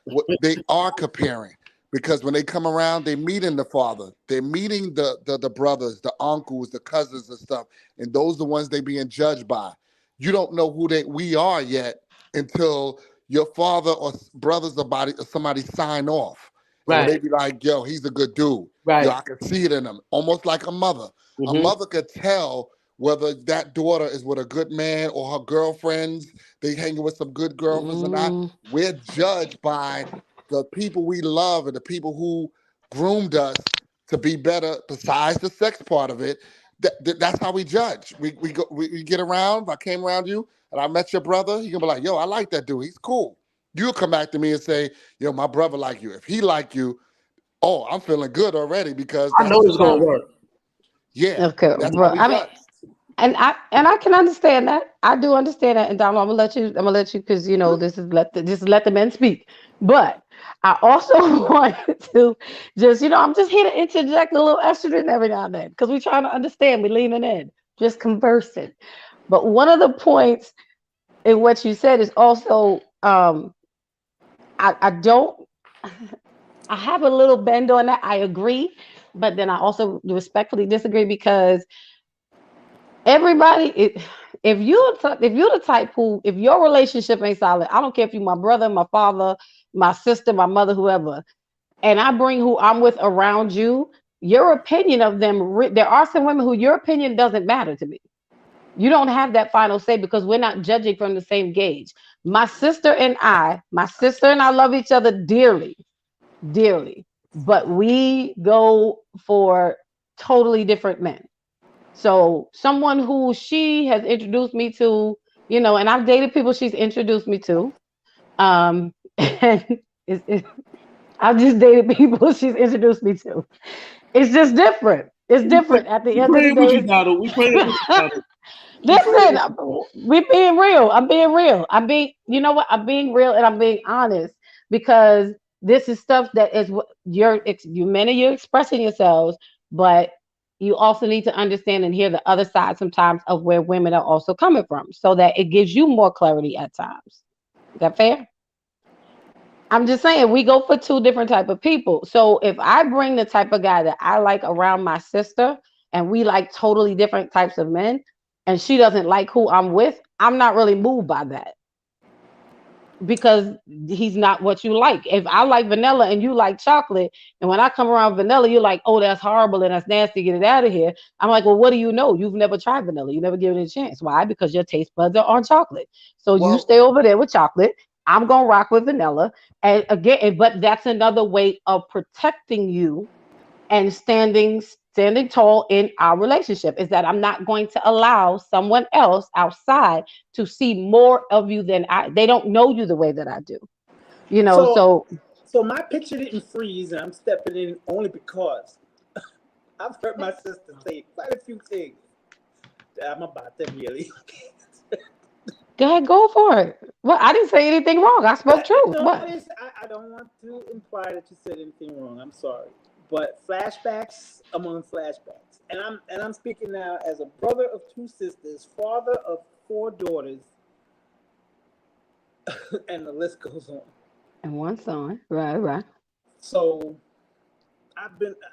What they are comparing, because when they come around, they meeting the father, they're meeting the brothers, the uncles, the cousins and stuff, and those are the ones they being judged by. You don't know who we are yet until your father or brothers or somebody sign off. And when Right. they be like, yo, he's a good dude. Yo, Right. I can see it in him. Almost like a mother. A Mm-hmm. mother could tell whether that daughter is with a good man or her girlfriends, they hanging with some good girlfriends or not. Mm, We're judged by the people we love and the people who groomed us to be better, besides the sex part of it. That's how we judge. We get around. If I came around you and I met your brother, you're gonna be like, yo, I like that dude. He's cool. You'll come back to me and say, yo, my brother like you. If he like you, oh, I'm feeling good already because I that's know the it's gonna sign. work. Yeah, Okay, that's how but we I mean, judge. and I can understand that. I do understand that. And Donald, I'm gonna let you because you know this is just let the men speak. But I also want to just I'm just here to interject a little estrogen every now and then because we're trying to understand. We're leaning in, just conversing. But one of the points in what you said is also I don't I have a little bend on that. I agree, but then I also respectfully disagree because everybody if you're the type who if your relationship ain't solid, I don't care if you my brother, my father, my sister, my mother, whoever, and I bring who I'm with around you, your opinion of them, there are some women who your opinion doesn't matter to me. You don't have that final say because we're not judging from the same gauge. My sister and I love each other dearly, dearly, but we go for totally different men. So someone who she has introduced me to, and I've dated people she's introduced me to. And I've just dated people she's introduced me to. It's just different. It's different. At the We end of the praying with day, you, Donald. We praying with you, Donald. We praying listen, with you. we're being real. I'm being real. You know what? I'm being real and I'm being honest because this is stuff that is what you men are you expressing yourselves, but you also need to understand and hear the other side sometimes of where women are also coming from so that it gives you more clarity at times. Is that fair? I'm just saying we go for two different type of people. So if I bring the type of guy that I like around my sister and we like totally different types of men and she doesn't like who I'm with, I'm not really moved by that because he's not what you like. If I like vanilla and you like chocolate, and when I come around vanilla, you're like, oh, that's horrible and that's nasty, get it out of here. I'm like, well, what do you know? You've never tried vanilla. You never given it a chance. Why? Because your taste buds are on chocolate. So you Well, stay over there with chocolate. I'm gonna rock with vanilla. And again, but that's another way of protecting you and standing tall in our relationship is that I'm not going to allow someone else outside to see more of you than they don't know you the way that I do. So, So so my picture didn't freeze, and I'm stepping in only because I've heard my sister say quite a few things that I'm about to really. go ahead, go for it. Well, I didn't say anything wrong. I spoke truth. No, What? I don't want to imply that you said anything wrong. I'm sorry, but flashbacks among flashbacks, and I'm speaking now as a brother of two sisters, father of four daughters, and the list goes on. And one son. Right, right. So I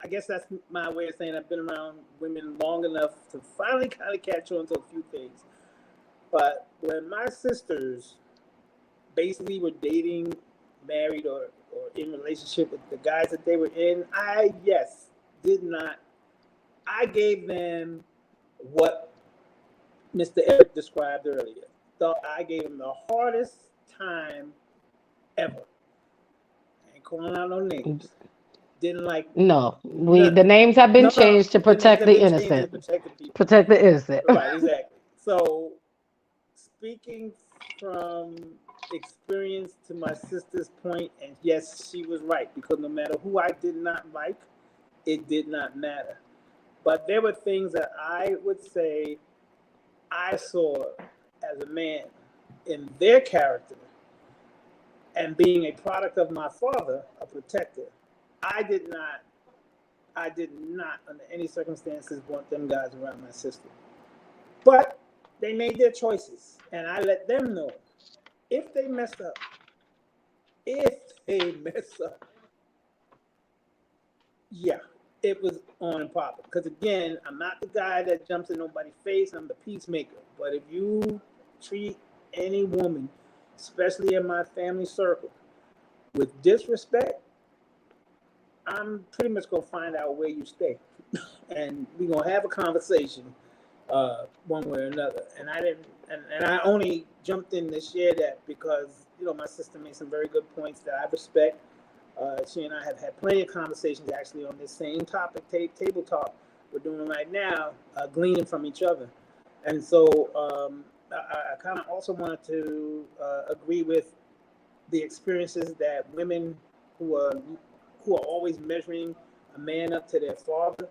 guess that's my way of saying I've been around women long enough to finally kind of catch on to a few things. But when my sisters basically were dating, married, or in relationship with the guys that they were in, did not. I gave them what Mr. Eric described earlier. So I gave them the hardest time ever. I ain't calling out no names. Didn't like No, the nothing. names have been No. changed to The names protect have the been changed to innocent. protect the people. Protect the innocent. Right, exactly. So, speaking from experience to my sister's point, and yes, she was right because no matter who I did not like, it did not matter. But there were things that I would say I saw as a man in their character and being a product of my father, a protector. I did not, I did not under any circumstances want them guys around my sister. But they made their choices, and I let them know if they messed up, if they mess up, yeah, it was on and popping. Because again, I'm not the guy that jumps in nobody's face. I'm the peacemaker. But if you treat any woman, especially in my family circle, with disrespect, I'm pretty much gonna find out where you stay, and we're gonna have a conversation, one way or another. And I didn't, and I only jumped in to share that because my sister made some very good points that I respect. She and I have had plenty of conversations actually on this same topic, table talk we're doing right now, gleaning from each other. And so I kind of also wanted to agree with the experiences that women who are always measuring a man up to their father.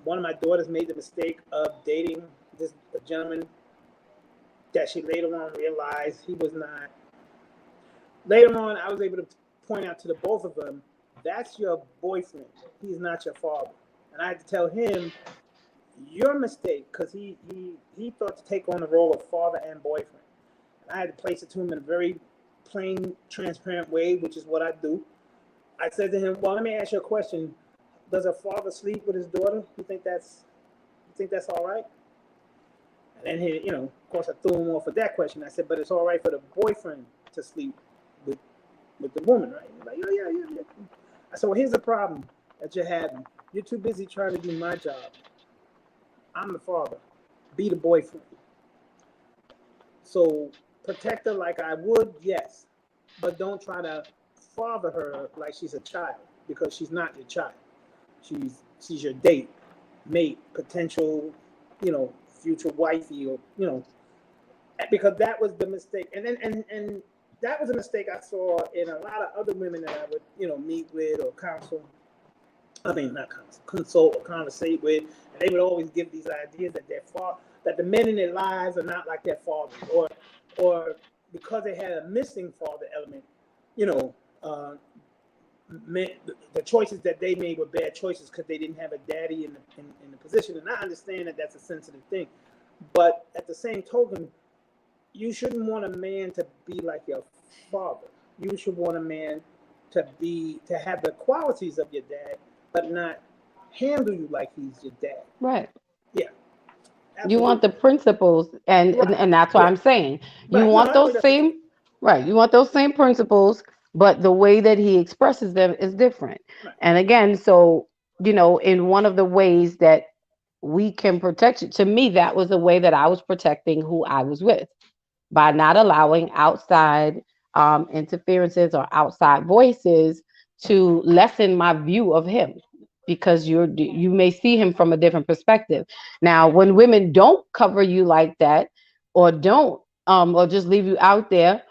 One of my daughters made the mistake of dating a gentleman that she later on realized he was not. Later on, I was able to point out to the both of them, that's your boyfriend. He's not your father. And I had to tell him, your mistake, because he thought to take on the role of father and boyfriend. And I had to place it to him in a very plain, transparent way, which is what I do. I said to him, well, let me ask you a question. Does a father sleep with his daughter? You think that's all right? And then he, of course, I threw him off with that question. I said, but it's all right for the boyfriend to sleep with the woman, right? He's like, yeah. I said, well, here's the problem that you're having. You're too busy trying to do my job. I'm the father. Be the boyfriend. So protect her like I would, yes. But don't try to father her like she's a child, because she's not your child. She's your date, mate, potential, future wifey, or because that was the mistake. And then and that was a mistake I saw in a lot of other women that I would, meet with or counsel. I mean, not counsel, consult or conversate with. And they would always give these ideas that that the men in their lives are not like their fathers, or because they had a missing father element, the choices that they made were bad choices because they didn't have a daddy in the position. And I understand that that's a sensitive thing, but at the same token, you shouldn't want a man to be like your father. You should want a man to have the qualities of your dad, but not handle you like he's your dad. Right. Yeah. Absolutely. You want the principles, and that's what I'm saying. You want those same, right? You want those same principles, but the way that he expresses them is different. Right. And again, so in one of the ways that we can protect you, to me, that was the way that I was protecting who I was with, by not allowing outside interferences or outside voices to lessen my view of him, because you may see him from a different perspective. Now, when women don't cover you like that, or don't or just leave you out there,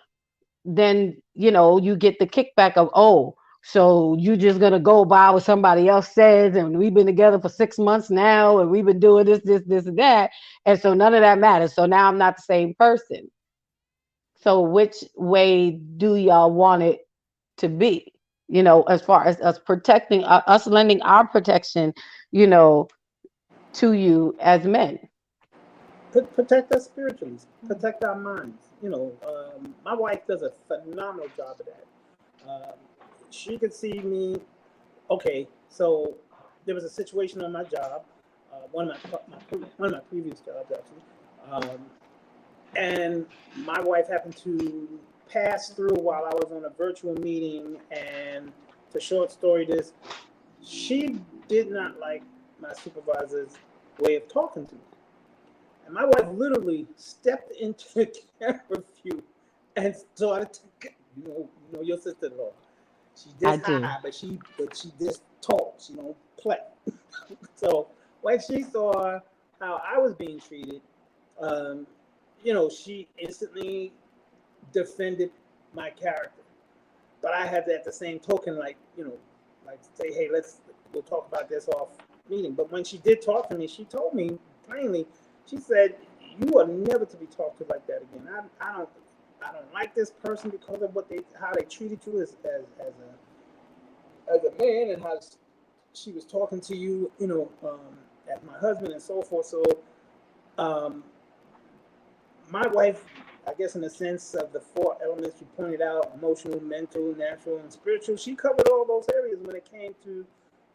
then you get the kickback of, oh, so you just gonna go by what somebody else says, and we've been together for 6 months now, and we've been doing this and that, and so none of that matters. So now I'm not the same person. So which way do y'all want it to be? As far as us protecting, us lending our protection, to you as men. Protect us spiritually, protect our minds. My wife does a phenomenal job of that. She could see me. Okay, so there was a situation on my job, one of my previous jobs actually, and my wife happened to pass through while I was on a virtual meeting, and to short story this, she did not like my supervisor's way of talking to me. And my wife literally stepped into the camera view and started to, your sister-in-law. She just high, but she just talks, she don't play. So when she saw how I was being treated, she instantly defended my character. But I had to, at the same token, like say, hey, we'll talk about this off meeting. But when she did talk to me, she told me plainly, she said, you are never to be talked to like that again. I don't like this person because of how they treated you as a man, and how she was talking to you, as my husband and so forth. So my wife, I guess in the sense of the 4 elements you pointed out, emotional, mental, natural, and spiritual, she covered all those areas when it came to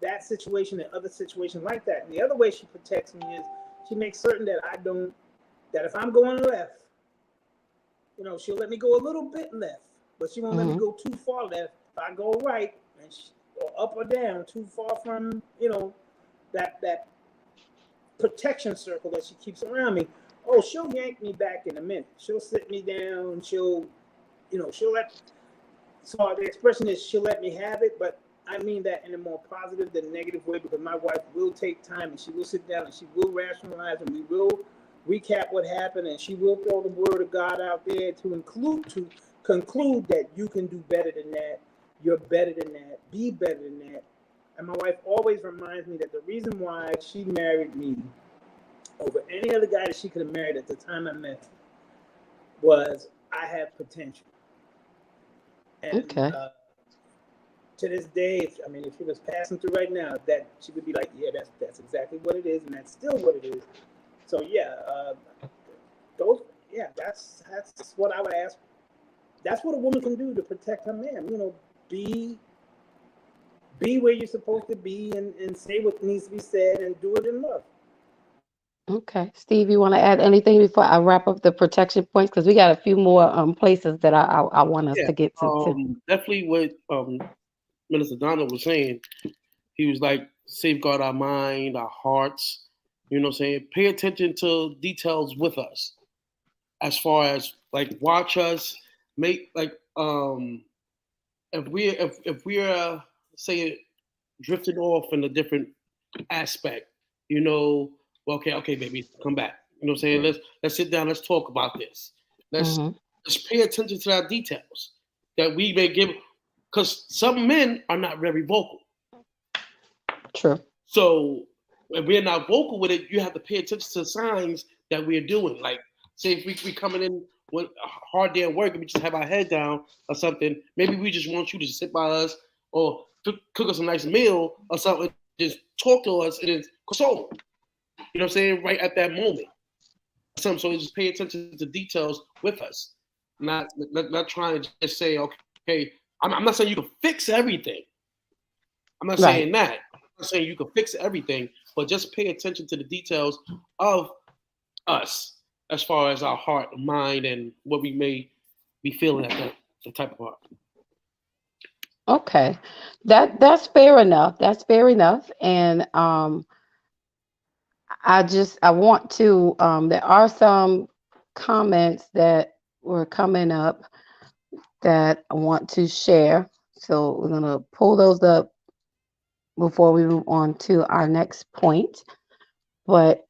that situation and other situations like that. And the other way she protects me is she makes certain that that if I'm going left, she'll let me go a little bit left, but she won't let me go too far left. If I go right, or up or down, too far from, that protection circle that she keeps around me, she'll yank me back in a minute. She'll sit me down. She'll let. So the expression is she'll let me have it, but I mean that in a more positive than negative way, because my wife will take time and she will sit down and she will rationalize, and we will recap what happened, and she will throw the word of God out there to conclude that you can do better than that, you're better than that, be better than that. And my wife always reminds me that the reason why she married me over any other guy that she could have married at the time I met her was I have potential. And Okay. to this day, if she was passing through right now, that she would be like, yeah, that's exactly what it is, and that's still what it is. So yeah, that's what I would ask. That's what a woman can do to protect her man. Be where you're supposed to be, and say what needs to be said, and do it in love. Okay. Steve, you want to add anything before I wrap up the protection points? Because we got a few more places that I want us Yeah, to get to too. definitely what Minister Donald was saying. He was like, safeguard our mind, our hearts. You know what I'm saying? Pay attention to details with us. As far as like watch us, make like if we're say drifting off in a different aspect, well, okay, baby, come back. You know what I'm saying? Let's sit down, let's talk about this. Let's Hmm. let's pay attention to our details that we may give, because some men are not very vocal. True. So when we're not vocal with it, you have to pay attention to the signs that we're doing. Like, say if we coming in with a hard day at work and we just have our head down or something, maybe we just want you to sit by us or cook us a nice meal or something, just talk to us and just console. You know what I'm saying? Right at that moment. So just pay attention to details with us. Not trying to just say, okay, I'm not saying you can fix everything. I'm not Right. saying that. I'm not saying you can fix everything, but just pay attention to the details of us as far as our heart, mind, and what we may be feeling at the type of heart. Okay. That's fair enough. That's fair enough. And I want to there are some comments that were coming up that I want to share. So we're gonna pull those up before we move on to our next point. But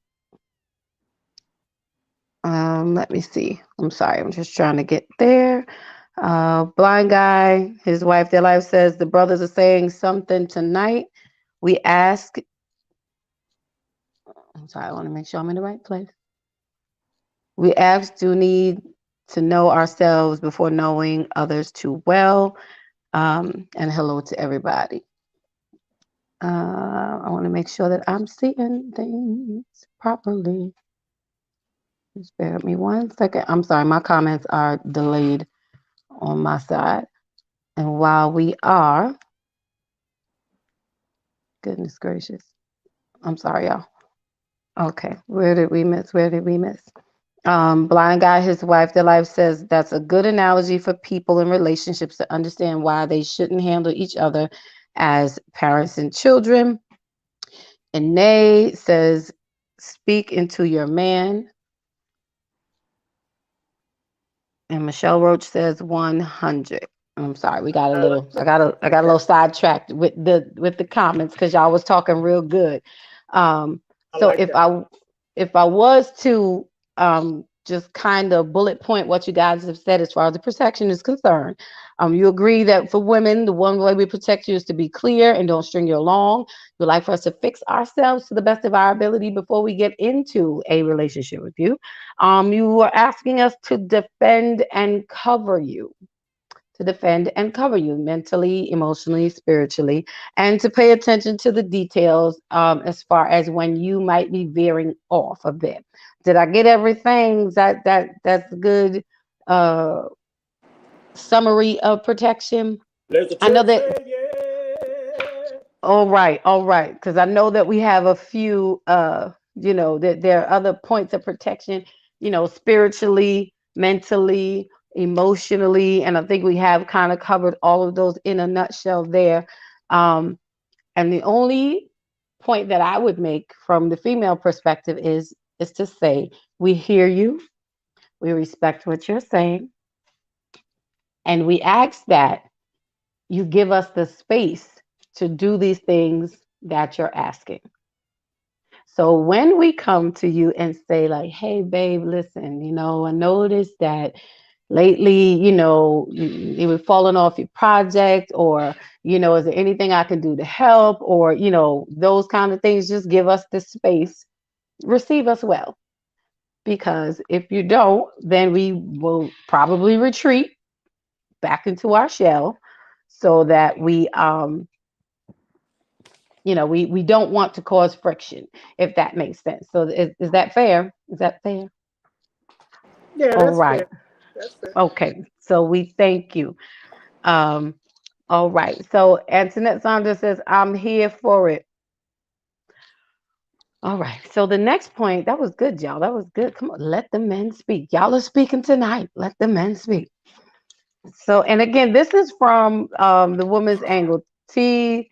let me see. I'm sorry, I'm just trying to get there. Blind guy, his wife, their life says the brothers are saying something tonight. We ask, I'm sorry, I want to make sure I'm in the right place. We ask, do need to know ourselves before knowing others too well. And hello to everybody. I want to make sure that I'm seeing things properly. Just bear with me 1 second. I'm sorry, my comments are delayed on my side. And while we are, goodness gracious, I'm sorry, y'all. Okay, where did we miss? Where did we miss? Blind guy, his wife, their life says that's a good analogy for people in relationships to understand why they shouldn't handle each other as parents and children. And Nay says, speak into your man. And Michelle Roach says 100. I'm sorry, we got a I like little. I got a little sidetracked with the comments because y'all was talking real good. I So like that. if I was to just kind of bullet point what you guys have said as far as the protection is concerned, you agree that for women, the one way we protect you is to be clear and don't string you along. You'd like for us to fix ourselves to the best of our ability before we get into a relationship with you. You are asking us to defend and cover you, mentally, emotionally, spiritually, and to pay attention to the details as far as when you might be veering off a bit. Did I get everything? That's a good uh, summary of protection. Let the I know church that. say yeah. All right, because I know that we have a few. That there are other points of protection. Spiritually, mentally, emotionally, and I think we have kind of covered all of those in a nutshell there. Um, and the only point that I would make from the female perspective is to say we hear you, we respect what you're saying, and we ask that you give us the space to do these things that you're asking. So when we come to you and say like, "Hey babe, listen, I noticed that lately, you were falling off your project, or, is there anything I can do to help, or, those kind of things. Just give us the space, receive us well, because if you don't, then we will probably retreat back into our shell, so that we don't want to cause friction, if that makes sense. So is that fair? Is that fair? Yeah, All that's right. fair. That's fair. Okay. So we thank you. Um, all right. So Antoinette Saunders says, I'm here for it. All right. So the next point, that was good, y'all. That was good. Come on, let the men speak. Y'all are speaking tonight. Let the men speak. So, and again, this is from the woman's angle. T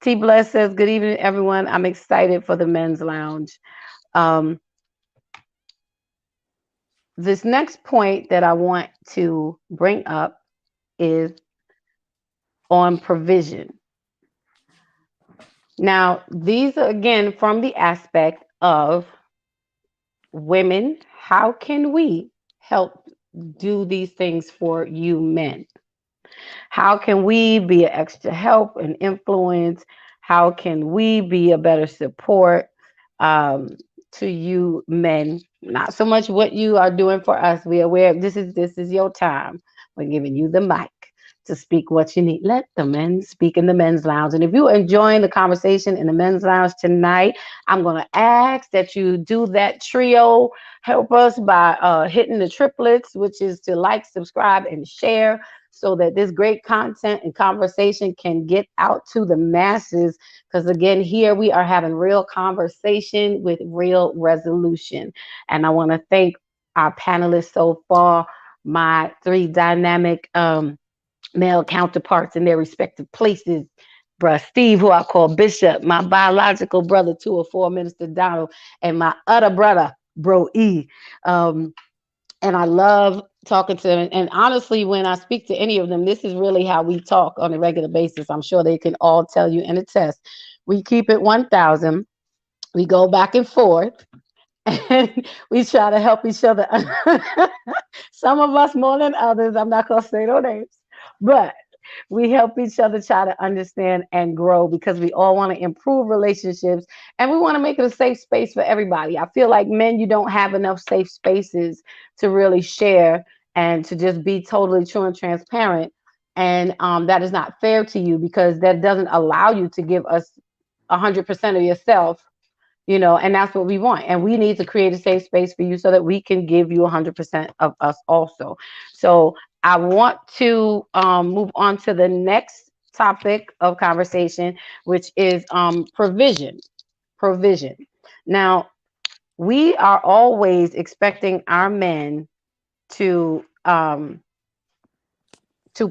Bless says, good evening, everyone. I'm excited for the men's lounge. Um, this next point that I want to bring up is on provision. Now, these are again from the aspect of women. How can we help do these things for you men? How can we be an extra help and influence? How can we be a better support um, to you men? Not so much what you are doing for us. We are aware this is your time. We're giving you the mic to speak what you need. Let the men speak in the men's lounge. And if you're enjoying the conversation in the men's lounge tonight, I'm going to ask that you do that trio. Help us by hitting the triplets, which is to like, subscribe, and share, so that this great content and conversation can get out to the masses. Because again, here we are having real conversation with real resolution. And I want to thank our panelists so far, my three dynamic male counterparts in their respective places. Bruh Steve, who I call Bishop, my biological brother, 204 Minister Donald, and my other brother, Bro E. Um, and I love talking to them. And honestly, when I speak to any of them, this is really how we talk on a regular basis. I'm sure they can all tell you and attest. We keep it 1,000. We go back and forth, and we try to help each other. Some of us more than others. I'm not going to say no names, but we help each other try to understand and grow, because we all want to improve relationships, and we want to make it a safe space for everybody. I feel like men, you don't have enough safe spaces to really share and to just be totally true and transparent. And that is not fair to you, because that doesn't allow you to give us 100% of yourself, and that's what we want. And we need to create a safe space for you, so that we can give you 100% of us also. So I want to move on to the next topic of conversation, which is provision. Provision. Now, we are always expecting our men to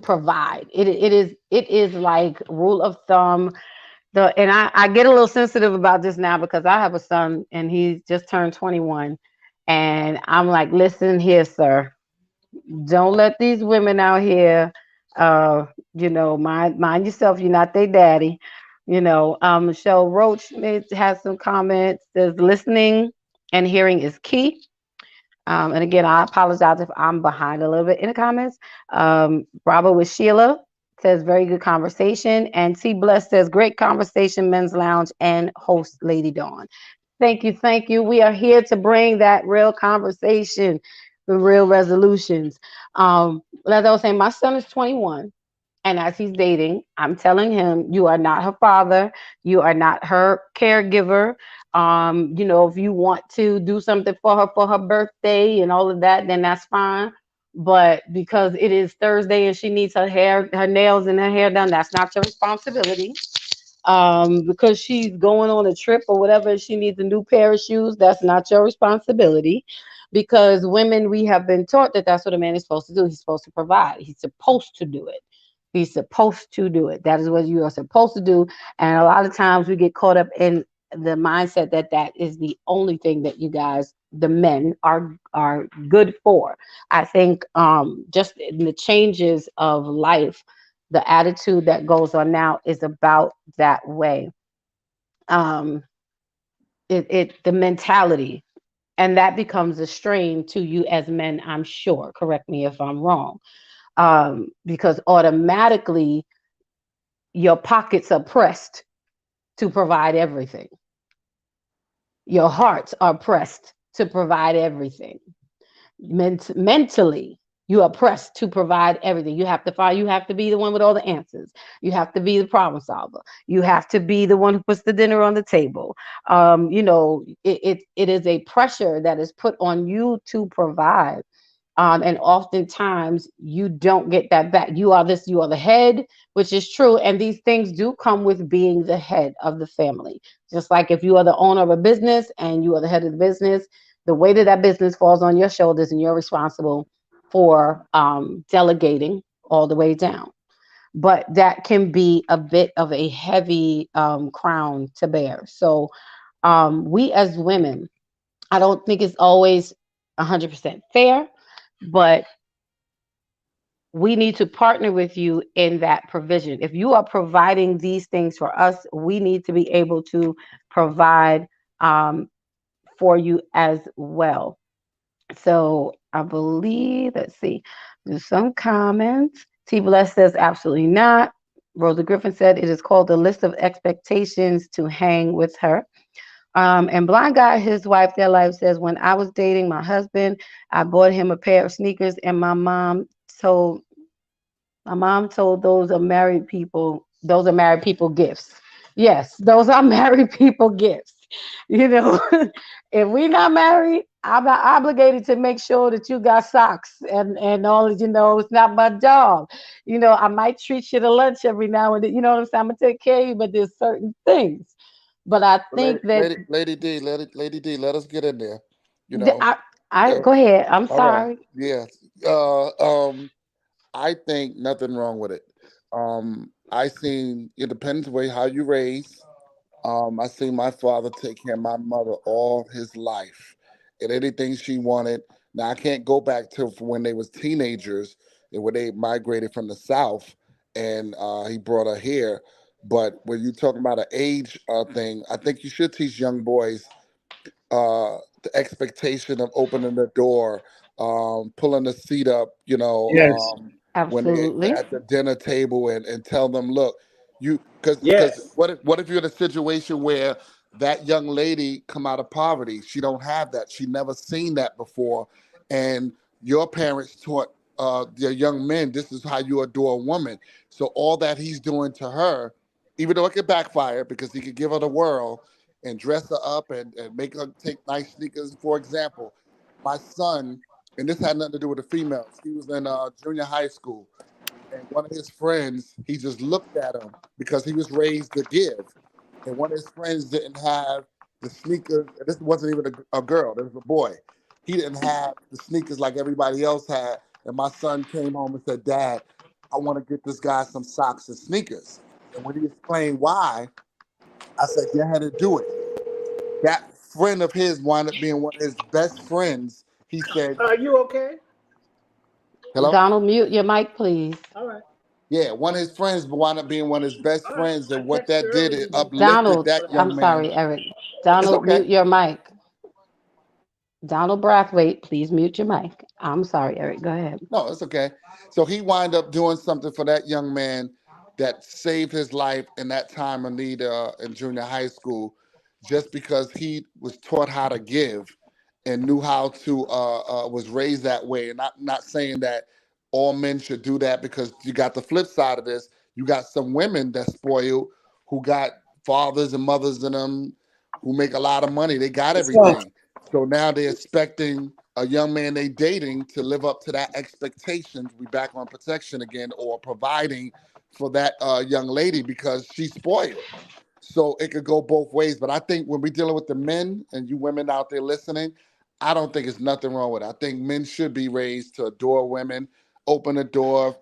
provide. It is like rule of thumb. And I get a little sensitive about this now, because I have a son and he's just turned 21. And I'm like, listen here, sir. Don't let these women out here, uh, mind yourself. You're not their daddy. Michelle Roach has some comments. Says listening and hearing is key. And again, I apologize if I'm behind a little bit in the comments. Bravo with Sheila says very good conversation. And T Bless says great conversation, men's lounge, and host Lady Dawn. Thank you, thank you. We are here to bring that real conversation, the real resolutions. As I was saying, my son is 21. And as he's dating, I'm telling him, you are not her father. You are not her caregiver. If you want to do something for her birthday and all of that, then that's fine. But because it is Thursday and she needs her hair, her nails and her hair done, that's not your responsibility. Because she's going on a trip or whatever, she needs a new pair of shoes, that's not your responsibility. Because women, we have been taught that that's what a man is supposed to do. He's supposed to provide. He's supposed to do it. He's supposed to do it. That is what you are supposed to do. And a lot of times we get caught up in the mindset that that is the only thing that you guys, the men, are good for. I think just in the changes of life, the attitude that goes on now is about that way. Um, the mentality. And that becomes a strain to you as men, I'm sure. Correct me if I'm wrong. Because automatically your pockets are pressed to provide everything. Your hearts are pressed to provide everything. Mentally, you are pressed to provide everything. You have to find, you have to be the one with all the answers. You have to be the problem solver. You have to be the one who puts the dinner on the table. It is a pressure that is put on you to provide. And oftentimes you don't get that back. You are the head, which is true. And these things do come with being the head of the family. Just like if you are the owner of a business and you are the head of the business, the weight of that business falls on your shoulders and you're responsible for delegating all the way down. But that can be a bit of a heavy crown to bear. So we as women, I don't think it's always 100% fair, but we need to partner with you in that provision. If you are providing these things for us, we need to be able to provide for you as well. So I believe, let's see, there's some comments. T. Bless says absolutely not. Rosa Griffin said it is called the list of expectations to hang with her. And Blind Guy, his wife, their life says, when I was dating my husband, I bought him a pair of sneakers, and told my mom told those are married people gifts. Yes, those are married people gifts. You know, if we not married, I'm not obligated to make sure that you got socks and all. It's not my job. I might treat you to lunch every now and then. You know what I'm saying? I'm gonna take care of you, but there's certain things. But I think that Lady D, let us get in there. You th- know, I, I uh, go ahead. I'm all right, sorry. yes. I think nothing wrong with it. I seen it depends way how you raise. I seen my father take care of my mother all his life, and anything she wanted. Now I can't go back to when they was teenagers and when they migrated from the south, and he brought her here. But when you talking about an age thing, I think you should teach young boys the expectation of opening the door, pulling the seat up, Yes. when they Absolutely. at the dinner table and tell them, look, you because Yes. what if you're in a situation where that young lady come out of poverty, she don't have that, she never seen that before, and your parents taught their young men this is how you adore a woman. So all that he's doing to her, even though it could backfire because he could give her the world and dress her up and make her take nice sneakers. For example, my son, and this had nothing to do with the females. He was in junior high school, and one of his friends, he just looked at him because he was raised to give, and one of his friends didn't have the sneakers. And this wasn't even a girl; it was a boy. He didn't have the sneakers like everybody else had, and my son came home and said, "Dad, I want to get this guy some socks and sneakers." And when he explained why, I said, "Go ahead and do it." That friend of his wound up being one of his best friends. He said, Are you okay? "Hello." Donald, mute your mic, please. All right. Yeah, one of his friends wound up being one of his best All right. friends, I and what texted you that did, earlier. it uplifted Donald, that I'm young man. sorry, Eric. It's Donald, okay. mute your mic. Donald Brathwaite, please mute your mic. I'm sorry, Eric. Go ahead. No, it's okay. So he wind up doing something for that young man that saved his life in that time of need in junior high school, just because he was taught how to give and knew how to was raised that way. And not saying that all men should do that, because you got the flip side of this. You got some women that spoiled who got fathers and mothers in them who make a lot of money. They got So, everything. So now they're expecting a young man they dating to live up to that expectation. We back on protection again, or providing for that young lady because she's spoiled. So it could go both ways. But I think when we're dealing with the men and you women out there listening, I don't think it's nothing wrong with it. I think men should be raised to adore women, open the door,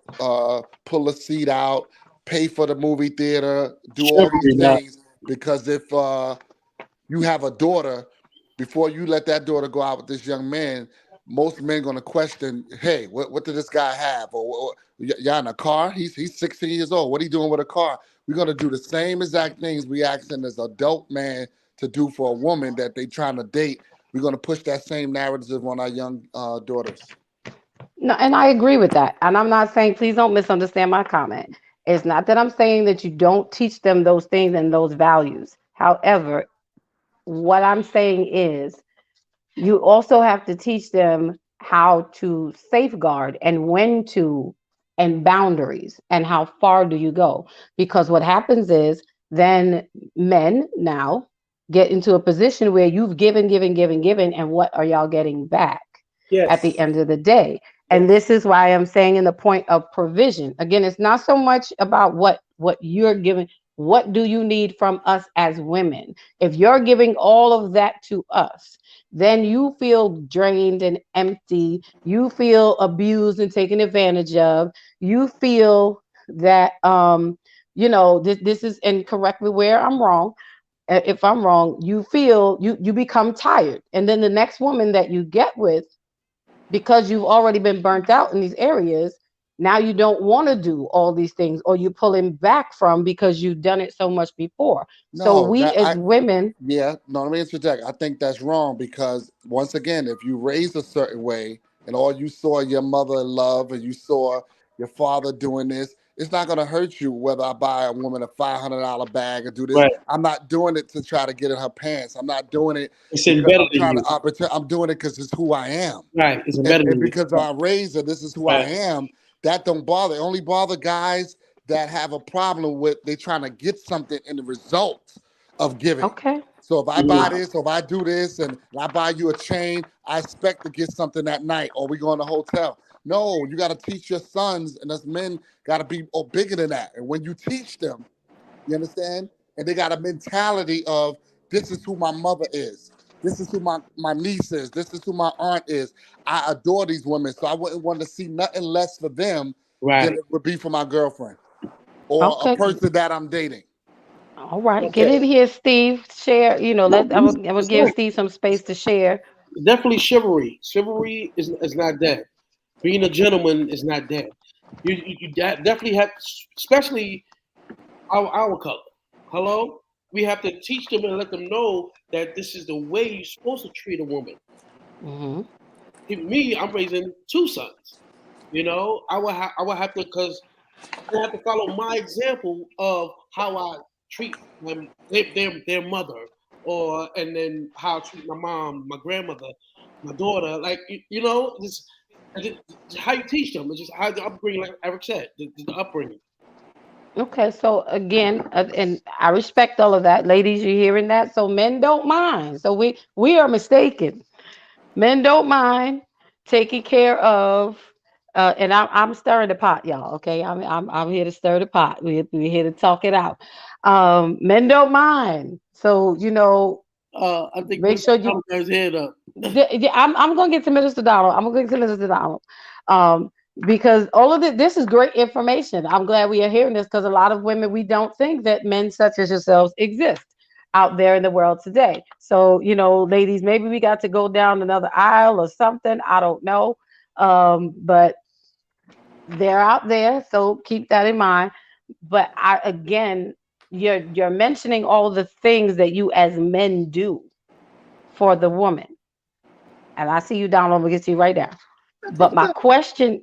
pull a seat out, pay for the movie theater, do all these definitely not. things. Because if you have a daughter, before you let that daughter go out with this young man, most men going to question, hey, what did this guy have? Or y'all in a car? He's 16 years old. What are you doing with a car? We're going to do the same exact things we asking as adult man to do for a woman that they trying to date we're going to push that same narrative on our young daughters. No, and I agree with that. And I'm not saying, please don't misunderstand my comment. It's not that I'm saying that you don't teach them those things and those values. However, what I'm saying is you also have to teach them how to safeguard and when to, and boundaries and how far do you go. Because what happens is then men now get into a position where you've given, and what are y'all getting back at the Yes. end of the day? And Yes. this is why I'm saying in the point of provision. Again, it's not so much about what you're giving. What do you need from us as women? If you're giving all of that to us, then you feel drained and empty. You feel abused and taken advantage of. You feel that this is, and correct me where I'm wrong. If I'm wrong, you feel you become tired. And then the next woman that you get with, because you've already been burnt out in these areas, now you don't want to do all these things, or you're pulling back from because you've done it so much before. So No, we that as I women, yeah, no, let me interject. I think that's wrong because once again, if you raised a certain way and all you saw your mother love and you saw your father doing this, it's not gonna hurt you whether I buy a woman a $500 bag or do this. Right. I'm not doing it to try to get in her pants. I'm not doing it It's because embedded I'm in trying you. to I'm doing it because it's who I am. Right. It's And, embedded and in you. because I raised her, this is who I Right. am. That don't bother. It only bother guys that have a problem with they trying to get something in the result of giving. okay, So if I buy Mhm. this, or if I do this, and I buy you a chain, I expect to get something that night, or we go in the hotel. No, you got to teach your sons, and us men got to be bigger than that. And when you teach them, you understand? And they got a mentality of this is who my mother is. This is who my niece is. This is who my aunt is. I adore these women, so I wouldn't want to see nothing less for them than Right. it would be for my girlfriend or a okay, person that I'm dating. all right. Get in Okay. here, Steve. Share. No, I'm gonna give 100%. Steve some space to share. Definitely chivalry. Chivalry is not dead. Being a gentleman is not dead. Definitely have, especially our color. Hello? We have to teach them and let them know that this is the way you're supposed to treat a woman. Hmm. Me, I'm raising two sons. I would have to, because they have to follow my example of how I treat them, their mother, or and then how I treat my mom, my grandmother, my daughter. Like just how you teach them. It's just how the upbringing, like Eric said, the upbringing. Okay, so again, and I respect all of that, ladies. You're hearing that, so men don't mind. So we are mistaken. Men don't mind taking care of, and I'm stirring the pot, y'all. Okay, I'm here to stir the pot. We're here to talk it out. Men don't mind. So I think make Mr. sure you. Donald got his head up. I'm gonna get to Minister Donald. I'm gonna get to Minister Donald. Um, because all of this is great information. I'm glad we are hearing this because a lot of women, we don't think that men such as yourselves exist out there in the world today. So, ladies, maybe we got to go down another aisle or something. I don't know. But they're out there, so keep that in mind. But again, you're mentioning all the things that you as men do for the woman. And I see you down. I'm gonna get to you right now. But my question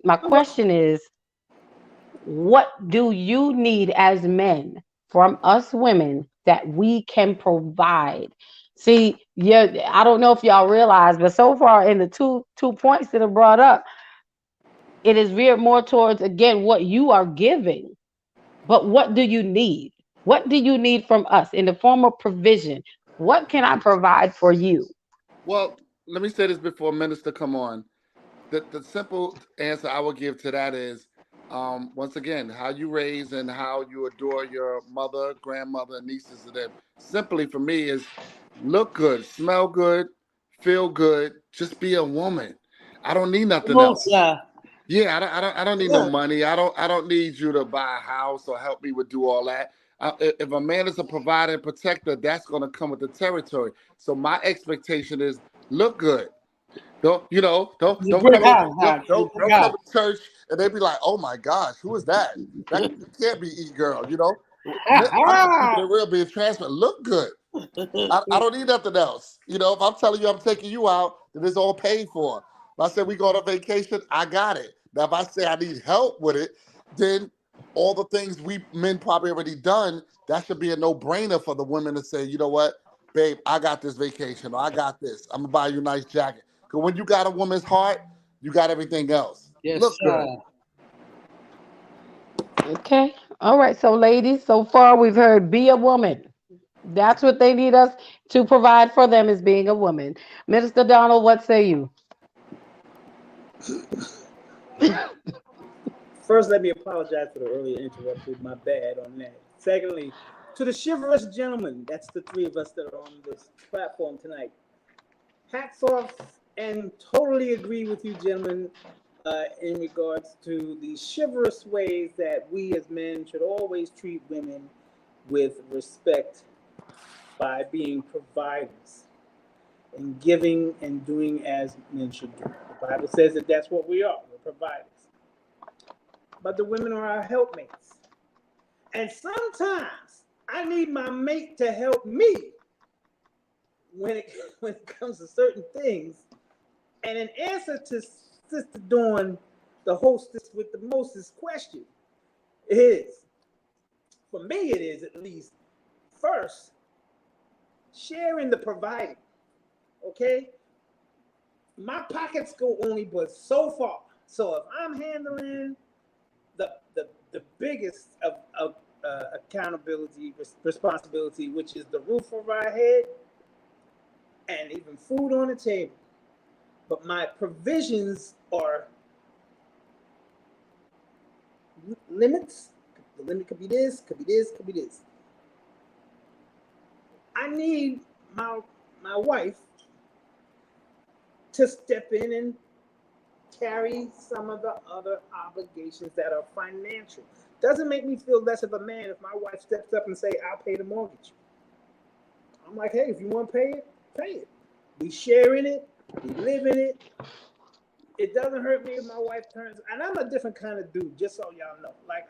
is, what do you need as men from us women that we can provide? See, yeah, I don't know if y'all realize, but so far in the two points that are brought up, it is veered more towards again what you are giving. But what do you need? What do you need from us in the form of provision? What can I provide for you? Well, let me say this before Minister come on. The simple answer I would give to that is, once again, how you raise and how you adore your mother, grandmother, nieces, and them. Simply for me is look good, smell good, feel good. Just be a woman. I don't need Come nothing on, else. sir. Yeah, I don't need no Yeah. money. I don't need you to buy a house or help me with do all that. If a man is a provider and protector, that's going to come with the territory. So my expectation is look good. Don't you know? Don't It's a don't brick come in, house, don't Doc. It's a don't brick don't come house. to church and they be like, oh my gosh, who is that? That can't be E girl. I'm just keeping it real, being transparent. Look good. I don't need nothing else. You know, if I'm telling you I'm taking you out, then it's all paid for. If I say we go on vacation, I got it. Now, if I say I need help with it, then all the things we men probably already done, that should be a no-brainer for the women to say, you know what, babe, I got this vacation, or I got this. I'm gonna buy you a nice jacket. Because when you got a woman's heart, you got everything else. Yes, Look sir. good. Okay. All right. So, ladies, so far we've heard be a woman. That's what they need us to provide for them is being a woman. Minister Donald, what say you? First, let me apologize for the earlier interruption. My bad on that. Secondly, to the chivalrous gentlemen, that's the three of us that are on this platform tonight. Hats off and totally agree with you, gentlemen, in regards to the chivalrous ways that we as men should always treat women with respect by being providers and giving and doing as men should do. The Bible says that that's what we are. We're providers. But the women are our helpmates. And sometimes I need my mate to help me when it comes to certain things. And in answer to Sister Dawn, the hostess with the mostest question, is, for me it is at least, first, sharing the providing, okay? My pockets go only but so far. So if I'm handling the biggest of accountability, responsibility, which is the roof over our head and even food on the table, but my provisions are limits. The limit could be this, could be this, could be this. I need my wife to step in and carry some of the other obligations that are financial. Doesn't make me feel less of a man if my wife steps up and say, I'll pay the mortgage. I'm like, hey, if you want to pay it, pay it. We share in it, we live in it. It doesn't hurt me if my wife turns, and I'm a different kind of dude, just so y'all know. Like,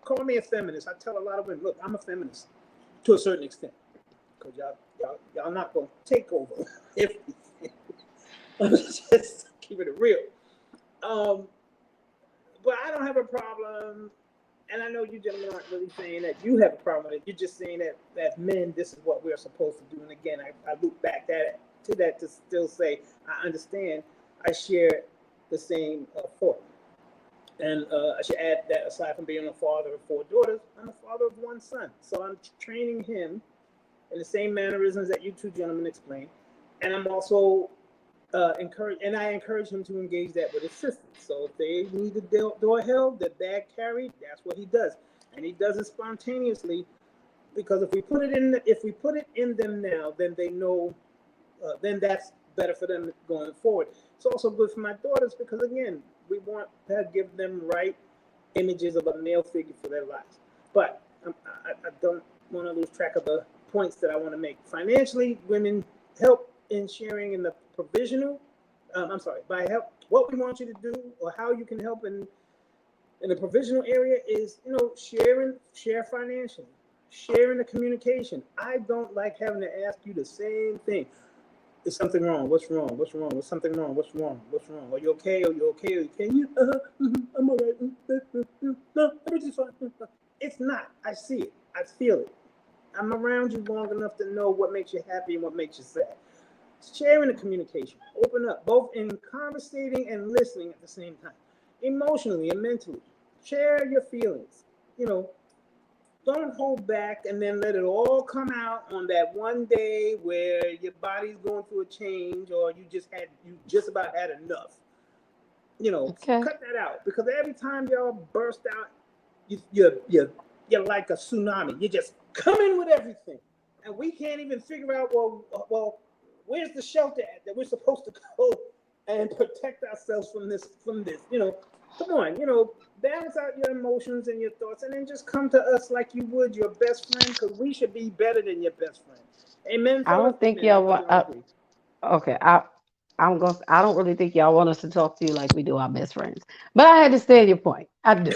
call me a feminist. I tell a lot of women, look, I'm a feminist to a certain extent. Because y'all not gonna take over everything. Just keeping it real. But I don't have a problem, and I know you gentlemen aren't really saying that you have a problem with it. You're just saying that as men, this is what we're supposed to do. And again, I loop back to that to still say I understand. I share the same thought. And I should add that aside from being a father of 4 daughters, I'm a father of 1 son. So I'm training him in the same mannerisms that you two gentlemen explained. And I'm also I encourage him to engage that with his sisters. So if they need the door held, the bag carried, that's what he does. And he does it spontaneously, because if we put it in them now, then they know, then that's better for them going forward. It's also good for my daughters because, again, we want to give them right images of a male figure for their lives. But I don't want to lose track of the points that I want to make. Financially, women help in sharing in the provisional. By help, what we want you to do or how you can help in the provisional area is, share financially, sharing the communication. I don't like having to ask you the same thing. Is something wrong? What's wrong? What's wrong? Is something wrong? What's wrong? What's wrong? Are you okay? Are you okay? Are you okay? I'm all right. No, everything's fine. It's not. I see it. I feel it. I'm around you long enough to know what makes you happy and what makes you sad. Sharing the communication. Open up, both in conversating and listening at the same time. Emotionally and mentally. Share your feelings. Don't hold back and then let it all come out on that one day where your body's going through a change or you just about had enough. Okay. Cut that out, because every time y'all burst out, you're like a tsunami. You just come in with everything, and we can't even figure out well, where's the shelter at that we're supposed to go and protect ourselves from this. Come on, balance out your emotions and your thoughts, and then just come to us like you would your best friend, because we should be better than your best friend. Amen. I don't think Amen. y'all want. Okay, I I don't really think y'all want us to talk to you like we do our best friends. But I understand your point. I do.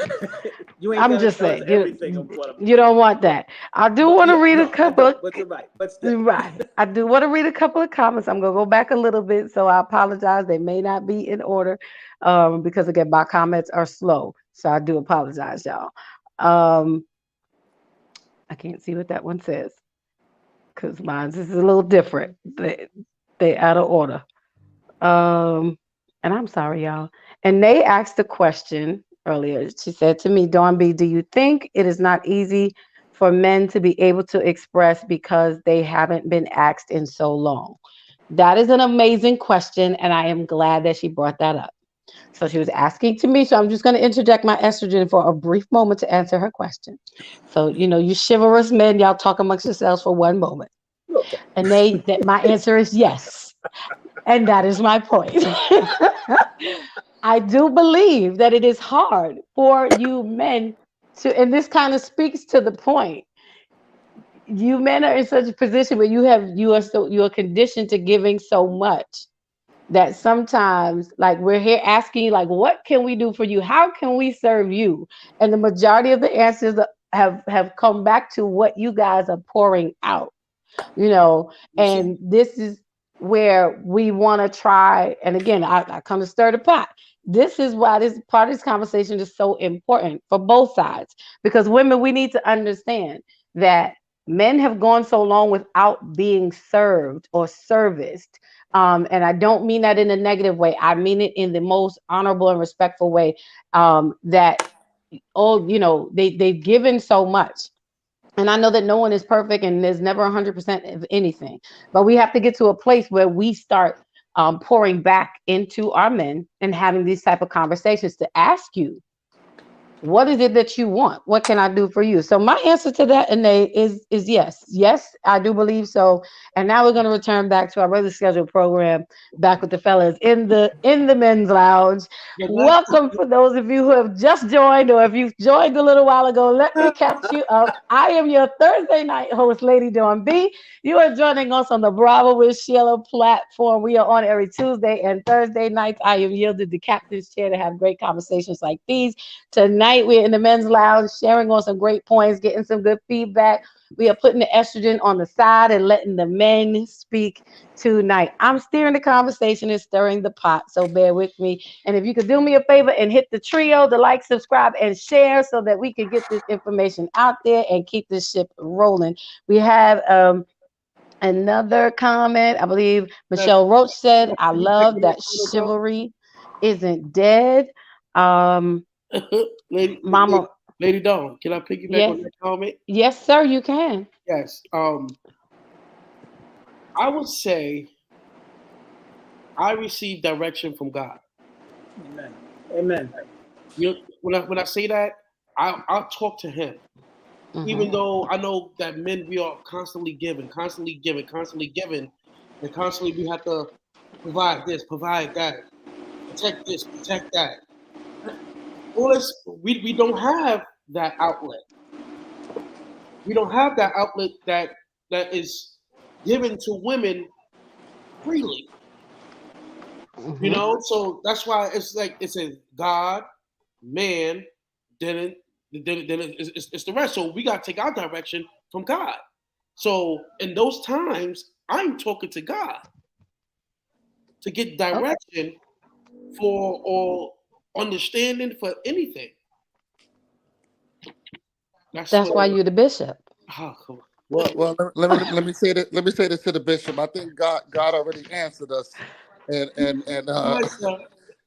You ain't I'm gonna just tell us saying everything of what you don't want that. I do but want to yeah, read a no, I couple of don't. But you're right. But still. right. I do want to read a couple of comments. I'm gonna go back a little bit, so I apologize. They may not be in order, because again, my comments are slow. So I do apologize, y'all. Um, I can't see what that one says because mine is a little different. They out of order. Um, and I'm sorry, y'all. And they asked a question earlier. She said to me, Dawn B, do you think it is not easy for men to be able to express because they haven't been asked in so long? That is an amazing question, and I am glad that she brought that up. So she was asking to me, so I'm just going to interject my estrogen for a brief moment to answer her question. So, you chivalrous men, y'all talk amongst yourselves for one moment. Okay. And that my answer is yes. And that is my point. I do believe that it is hard for you men to, and this kind of speaks to the point. You men are in such a position where you are conditioned to giving so much that sometimes like we're here asking you like what can we do for you? How can we serve you? And the majority of the answers have come back to what you guys are pouring out. you know, You see? and this is where we want to try. And again, I come to stir the pot. This is why this part of this conversation is so important for both sides, because women, we need to understand that men have gone so long without being served or serviced. And I don't mean that in a negative way. I mean it in the most honorable and respectful way. That they've given so much, and I know that no one is perfect and there's never 100% of anything, but we have to get to a place where we start pouring back into our men and having these type of conversations to ask you, what is it that you want? What can I do for you? So my answer to that, Anae, is yes. Yes, I do believe so. And now we're going to return back to our regular scheduled program, back with the fellas in the men's lounge. Yeah, Welcome for those of you who have just joined, or if you've joined a little while ago. Let me catch you up. I am your Thursday night host, Lady Dawn B. You are joining us on the Bravo with Sheila platform. We are on every Tuesday and Thursday nights. I am yielded the captain's chair to have great conversations like these. Tonight, we're in the men's lounge sharing on some great points, getting some good feedback. We are putting the estrogen on the side and letting the men speak tonight. I'm steering the conversation and stirring the pot, so bear with me. And if you could do me a favor and hit the trio, the like, subscribe, and share so that we can get this information out there and keep this ship rolling. We have another comment. I believe Michelle Roach said, I love that chivalry isn't dead. lady, Mama, Lady Dawn, can I piggyback yes, on that comment? yes, sir, you can. Yes. I would say I received direction from God. Amen. Amen. When I say that, I'll talk to Him. Even Hmm. though I know that men, we are constantly giving, and constantly we have to provide this, provide that, protect this, protect that. All this, we don't have that outlet. We don't have that outlet that is given to women freely. Hmm. So that's why it's like it's a God, man, then it's the rest. So we got to take our direction from God. So in those times, I'm talking to God to get Okay. direction for or understanding for anything. That's That's what. why you're the bishop. Oh, come on. Well, let me say that. Let me say this to the bishop. I think God already answered us, and Nice,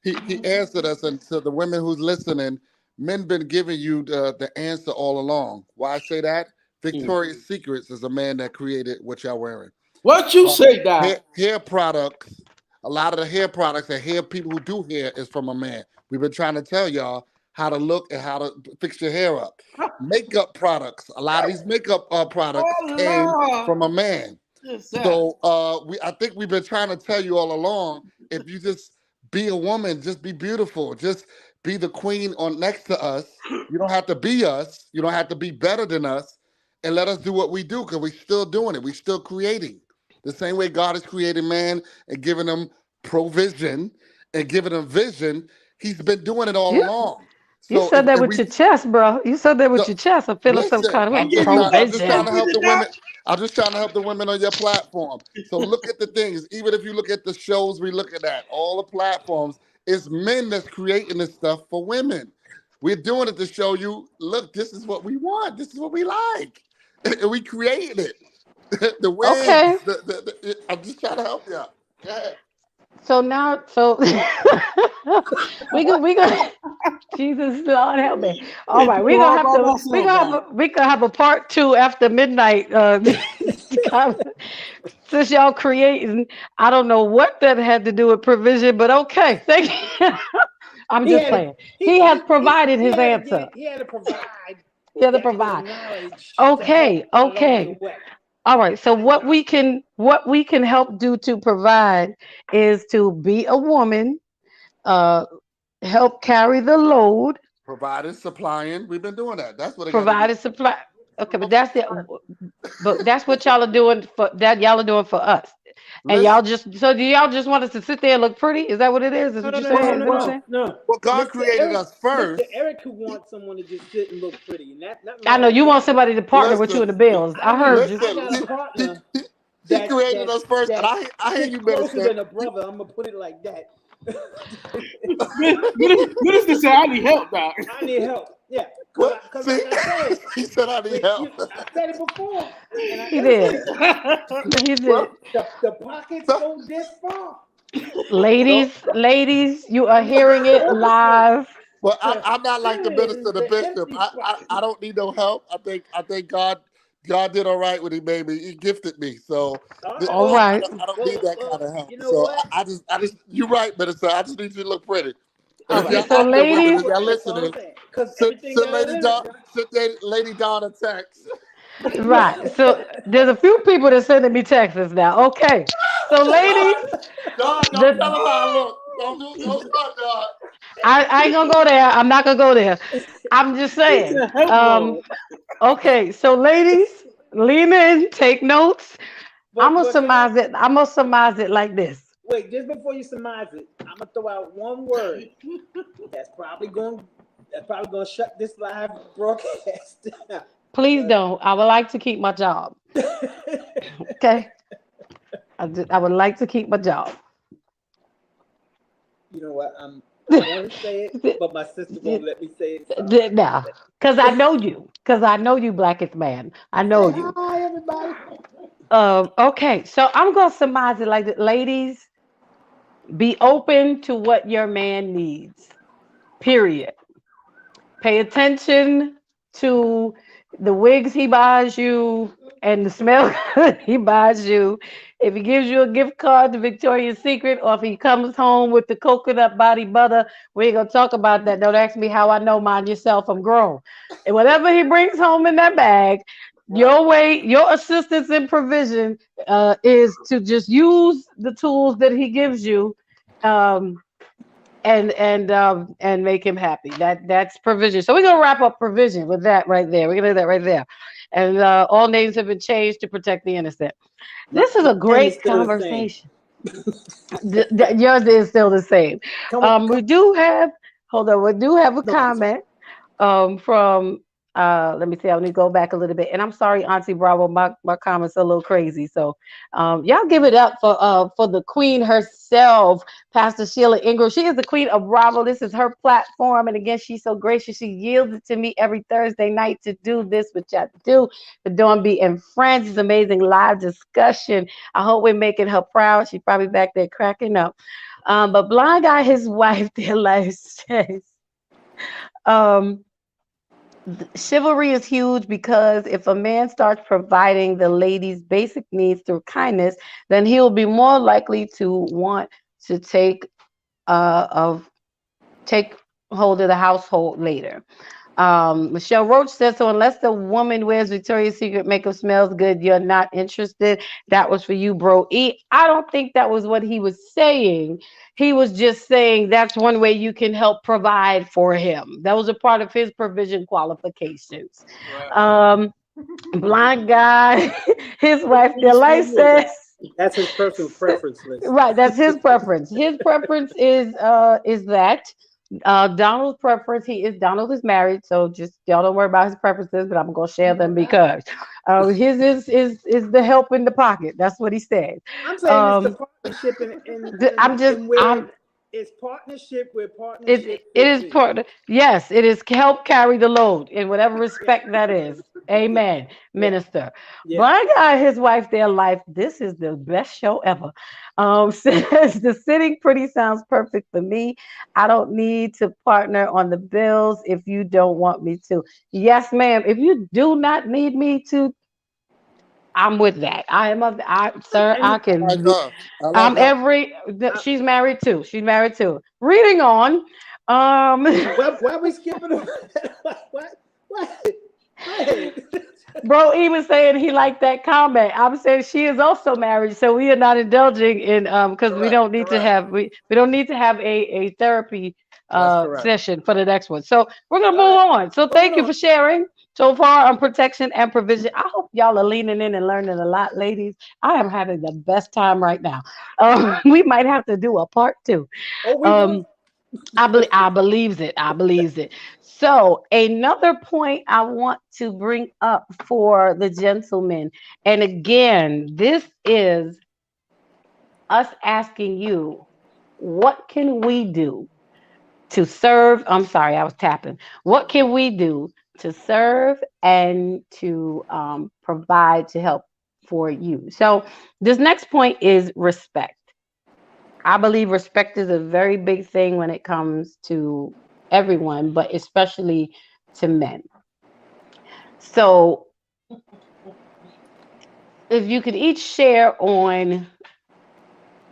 he answered us. And to the women who's listening, men been giving you the answer all along. Why I say that? Mm. Victoria's Secrets is a man that created what y'all wearing. What you say, Doc? Hair products. A lot of the hair products and hair people who do hair is from a man. We've been trying to tell y'all how to look and how to fix your hair up. Makeup products. A lot of these makeup products Oh came Lord, from a man. what's that? So I think we've been trying to tell you all along. If you just be a woman, just be beautiful, just be the queen on next to us. You don't have to be us. You don't have to be better than us, and let us do what we do because we're still doing it. We're still creating the same way God has created man and given them provision and giving them vision. He's been doing it all You along. you So said that if with we your chest, bro. You said that with so your chest. I'm feeling some listen, kind of I way. give you a I'm just trying Provision. to help the doc. women. I'm just trying to help the women on your platform. So look at the things. Even if you look at the shows we looking at, all the platforms, it's men that's creating this stuff for women. We're doing it to show you, look, this is what we want. This is what we like. And we created it. The Okay. wigs. I'm just trying to help you. Go ahead. So now, so we gonna Jesus Lord help me. All right, You're all by we myself, gonna Doc. we gonna have a part two after midnight. Since y'all creating, I don't know what that had to do with provision, but okay, thank you. I'm He just had to, playing. He has provided he his had to answer. get, he had to provide He had to that little provide. knowledge to help Okay, along the okay. way. All right. So My God. what we can help do to provide is to be a woman, uh, help carry the load, Providing, supplying. We've been doing that. That's what I got to do. provide and supply. Okay, but that's it. But that's what y'all are doing for that. Y'all are doing for us, and Listen, y'all just so do y'all just want us to sit there and look pretty? Is that what it is? Is No, what no, you're no, no, saying? well, Is no, that what you're well, no, saying? no. well, God Mr. created Eric, us Mr. first. Eric who wants someone to just sit and look pretty, and that I know matter of you want fact, somebody to partner with you Listen, in the bills. I heard you. I listen. got a He, partner he, he created that us first, and that I hear stick you, closer minister. than a brother. I'm gonna put it like that. Minister said, I need help, Doc. I need help. Yeah, What? cause See, like I said, he said I need help. I said it before, and I He did. illustrated it. He Well, did. The pockets so, go this far. no, Ladies, you are I'm looking hearing it closely live. well, to I'm not like the minister, fill the the bishop. empty I spots. don't need no help. I think God did all right when He made me. He gifted me. So All right. All right. I don't need Well, that kind well, of help. you know So what? I just you're right, minister. I just need you to look pretty. And All if right. y'all So Exactly. active women ladies, and y'all That's all I'm listening, saying. Because everything got a limit. send Lady Dawn a text. right. So there's a few people that sending me texts now. Okay. So ladies, Don't the tell her how I look. Don't start, God. I ain't gonna go there. I'm not gonna go there. I'm just He saying. said, help mode. Okay, so ladies, lean in, take notes. but can I I'm gonna surmise it like this. wait? Just before you surmise it, I'm gonna throw out one word that's probably going to shut this live broadcast down. Please But don't. I would like to keep my job. Okay. I would like to keep my job. you know what? I want to say it, but my sister won't let me say it, so I'm not gonna Now, say because I know you. Because I know you, blackest man. I it. know Say you. hi, everybody. Okay, so I'm gonna surmise it like that. Ladies, be open to what your man needs. Period. Pay attention to the wigs he buys you and the smell he buys you. If he gives you a gift card to Victoria's Secret, or if he comes home with the coconut body butter, we ain't gonna talk about that. Don't ask me how I know. Mind yourself, I'm grown. And whatever he brings home in that bag, Right. your assistance and provision is to just use the tools that he gives you. Um, and make him happy. That's provision. So we're gonna wrap up provision with that right there. We're gonna do that right there. And all names have been changed to protect the innocent. This is My a name is great still the same. conversation. Yours is still the same. Come on, We come. do have hold on, we do have a No, I'm sorry. comment from let me see, I need to go back a little bit. And I'm sorry, Auntie Bravo, my comments are a little crazy. So y'all give it up for the queen herself, Pastor Sheila Ingram. She is the queen of Bravo. This is her platform. And again, she's so gracious. She yielded to me every Thursday night to do this, which I do. For Dawn B and Friends. It's amazing live discussion. I hope we're making her proud. She's probably back there cracking up. But Blind Guy, his wife, their life says, um, chivalry is huge because if a man starts providing the lady's basic needs through kindness, then he'll be more likely to want to of take hold of the household later. Michelle Roach says, so unless the woman wears Victoria's Secret makeup smells good, you're not interested. That was for you, bro. I don't think that was what he was saying. He was just saying that's one way you can help provide for him. That was a part of his provision qualifications. Right. Um, Blind guy, his wife, their Excuse life me. says. That's his personal preference list. Right, that's his preference. His preference is that Donald's preference. Donald is married, so just y'all don't worry about his preferences, but I'm gonna share them because his is the help in the pocket. That's what he said. I'm saying it's the Um, partnership in I'm just where I'm it's partnership where it partnership it fits is in. part. Yes, it is help carry the load in whatever Yeah, respect that is. yeah, Amen, yeah, minister. yeah. My God, his wife, their life. This is the best show ever. Says the sitting pretty sounds perfect for me. I don't need to partner on the bills if you don't want me to. Yes, ma'am. If you do not need me to, I'm with that. I am of, I, sir. And I I like can be. her. I like I'm her. every. I, She's married too. She's married too. Reading on. Um, why are we skipping over that? What? Go ahead. bro, even saying he liked that comment. I'm saying she is also married, so we are not indulging in because we Correct. don't need to Correct. have we don't need to have a therapy That's correct. session for the next one. So we're gonna All move right, on. So moving thank you on. for sharing so far on protection and provision. I hope y'all are leaning in and learning a lot, ladies. I am having the best time right now. We might have to do a part two. Oh, we will. Um, I believes it. I believes it. So another point I want to bring up for the gentlemen, and again, this is us asking you, what can we do to serve? I'm sorry, I was tapping. What can we do to serve and to provide to help for you? So this next point is respect. I believe respect is a very big thing when it comes to everyone, but especially to men. So, if you could each share on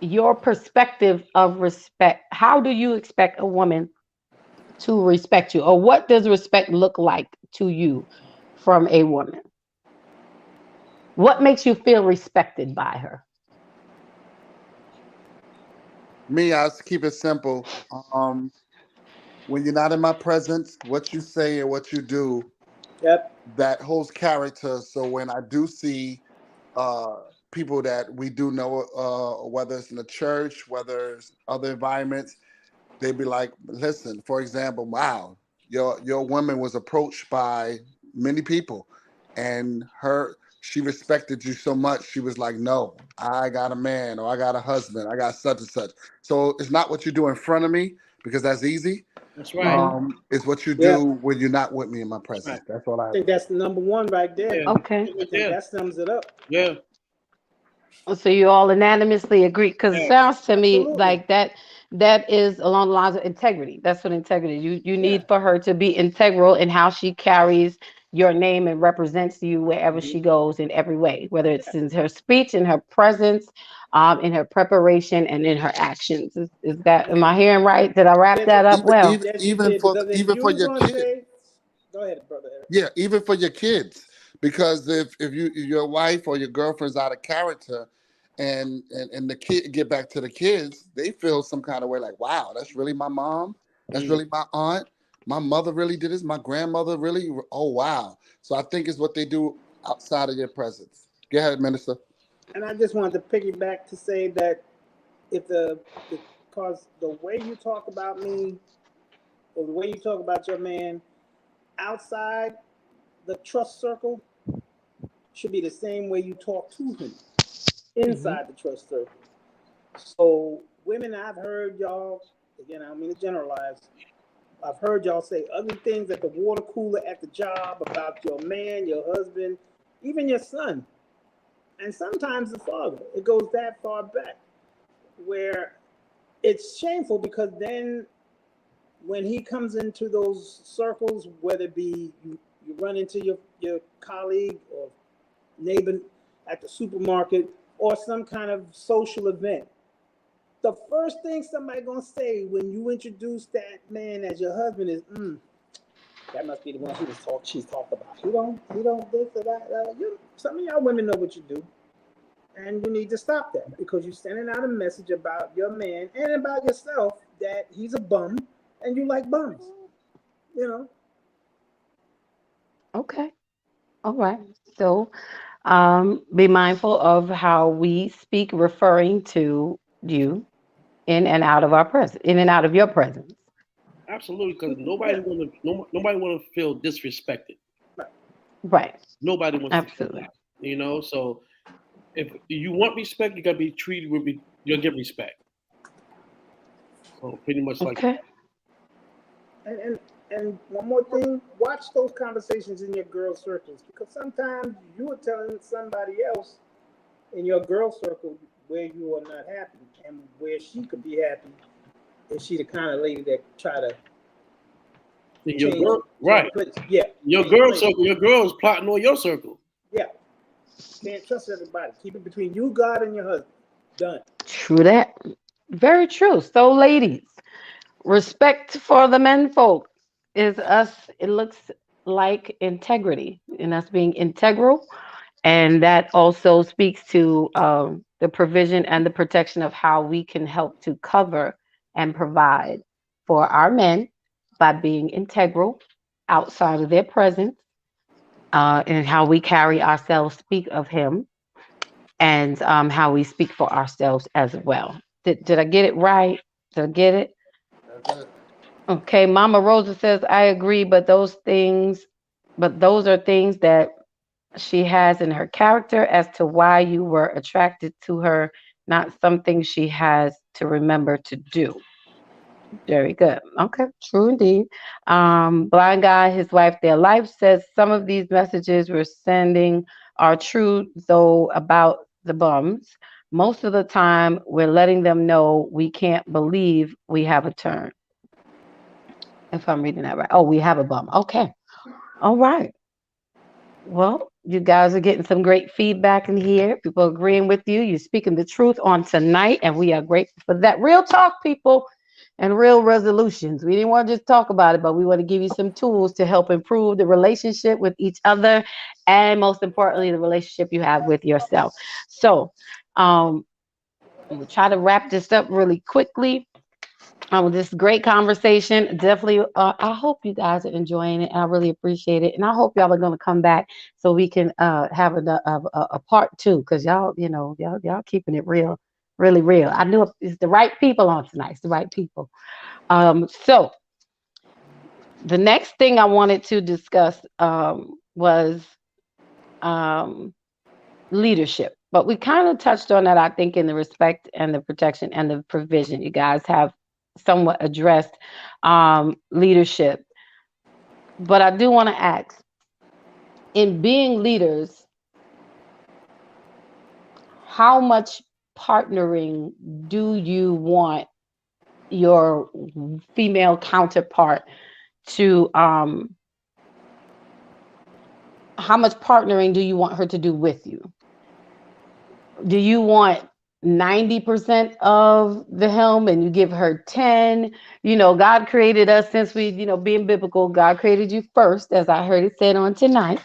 your perspective of respect, how do you expect a woman to respect you, or what does respect look like to you from a woman? What makes you feel respected by her? Me, I just keep it simple. Um, when you're not in my presence, what you say and what you do, Yep. that holds character. So when I do see uh, people that we do know, whether it's in the church, whether it's other environments, they be like, listen, for example, wow, your woman was approached by many people, and she respected you so much. She was like, no, I got a man, or I got a husband, I got such and such. So it's not what you do in front of me because that's easy. That's right. Hmm. It's what you Yeah. do when you're not with me in my That's right. presence. That's all I I have think to say. that's the number one right there. Yeah. Okay. I think Yeah. that sums it up. Yeah. So you all unanimously agree because it Yes. sounds to me Absolutely. like that is along the lines of integrity. That's what integrity is. You Yeah. need for her to be integral in how she carries your name and represents you wherever Hmm. she goes in every way, whether Yeah. it's in her speech, in her presence, in her preparation, and in her actions. Is that am I hearing right? Did I wrap Yes, that up Even well? even yes, you even did. for Because if even you for was your going to kids. say, go ahead, brother Eric. Yeah, even for your kids, because if your wife or your girlfriend's out of character, and the kid get back to the kids, they feel some kind of way like, wow, that's really my mom, that's Mm. really my aunt, my mother really did this, my grandmother really. Oh wow! So I think it's what they do outside of your presence. Go ahead, minister. And I just wanted to piggyback to say that if because the way you talk about me or the way you talk about your man outside the trust circle should be the same way you talk to him Hmm. inside the trust circle. So women, I've heard y'all, again, I don't mean to generalize, I've heard y'all say ugly things at the water cooler at the job about your man, your husband, even your son, and sometimes the father. It goes that far back where it's shameful because then when he comes into those circles, whether it be you run into your colleague or neighbor at the supermarket or some kind of social event, the first thing somebody gonna say when you introduce that man as your husband is, that must be the one she's talking about. He don't this or that. Some of y'all women know what you do, and you need to stop that because you're sending out a message about your man and about yourself that he's a bum and you like bums. You know, Okay. All right. So Be mindful of how we speak, referring to you in and out of our presence, in and out of your presence. Absolutely, because Yeah. nobody want to feel disrespected. Right. Nobody wants to feel Absolutely. that. So if you want respect, you gotta be treated with. You'll get respect. So pretty much like Okay. And, and and one more thing, watch those conversations in your girl circles because sometimes you are telling somebody else in your girl circle where you are not happy and where she could be happy. Is she the kind of lady that try to your change girl, change right? place? Yeah, Your change girl place. circle. Your girl is plotting on your circle. Yeah, can't trust everybody. Keep it between you, God, and your husband. Done. True that. Very true. So, ladies, respect for the men folk is us. It looks like integrity and us being integral. And that also speaks to the provision and the protection of how we can help to cover and provide for our men by being integral outside of their presence, and how we carry ourselves, speak of him, and how we speak for ourselves as well. Did I get it right? Did I get it? That's it. Okay, Mama Rosa says, I agree, but those are things that she has in her character as to why you were attracted to her, not something she has to remember to do. Very good. Okay, true indeed. Blind guy, his wife, their life says some of these messages we're sending are true, though, about the bums. Most of the time, we're letting them know we can't believe we have a turn. If I'm reading that right. Oh, we have a bum. Okay. All right. Well, you guys are getting some great feedback in here. People agreeing with you. You're speaking the truth on tonight, and we are grateful for that. Real talk, people, and real resolutions. We didn't want to just talk about it, but we want to give you some tools to help improve the relationship with each other, and most importantly, the relationship you have with yourself. So, I'm gonna try to wrap this up really quickly. This great conversation. Definitely, I hope you guys are enjoying it. I really appreciate it, and I hope y'all are going to come back so we can have a part two because y'all, y'all keeping it real, really real. I knew it's the right people on tonight. It's the right people. So the next thing I wanted to discuss was um, leadership. But we kind of touched on that, I think, in the respect and the protection and the provision. You guys have somewhat addressed leadership. But I do want to ask, in being leaders, how much partnering do you want your female counterpart to, how much partnering do you want her to do with you? Do you want 90% of the helm and you give her 10? God created us, since we, being biblical, God created you first, as I heard it said on tonight.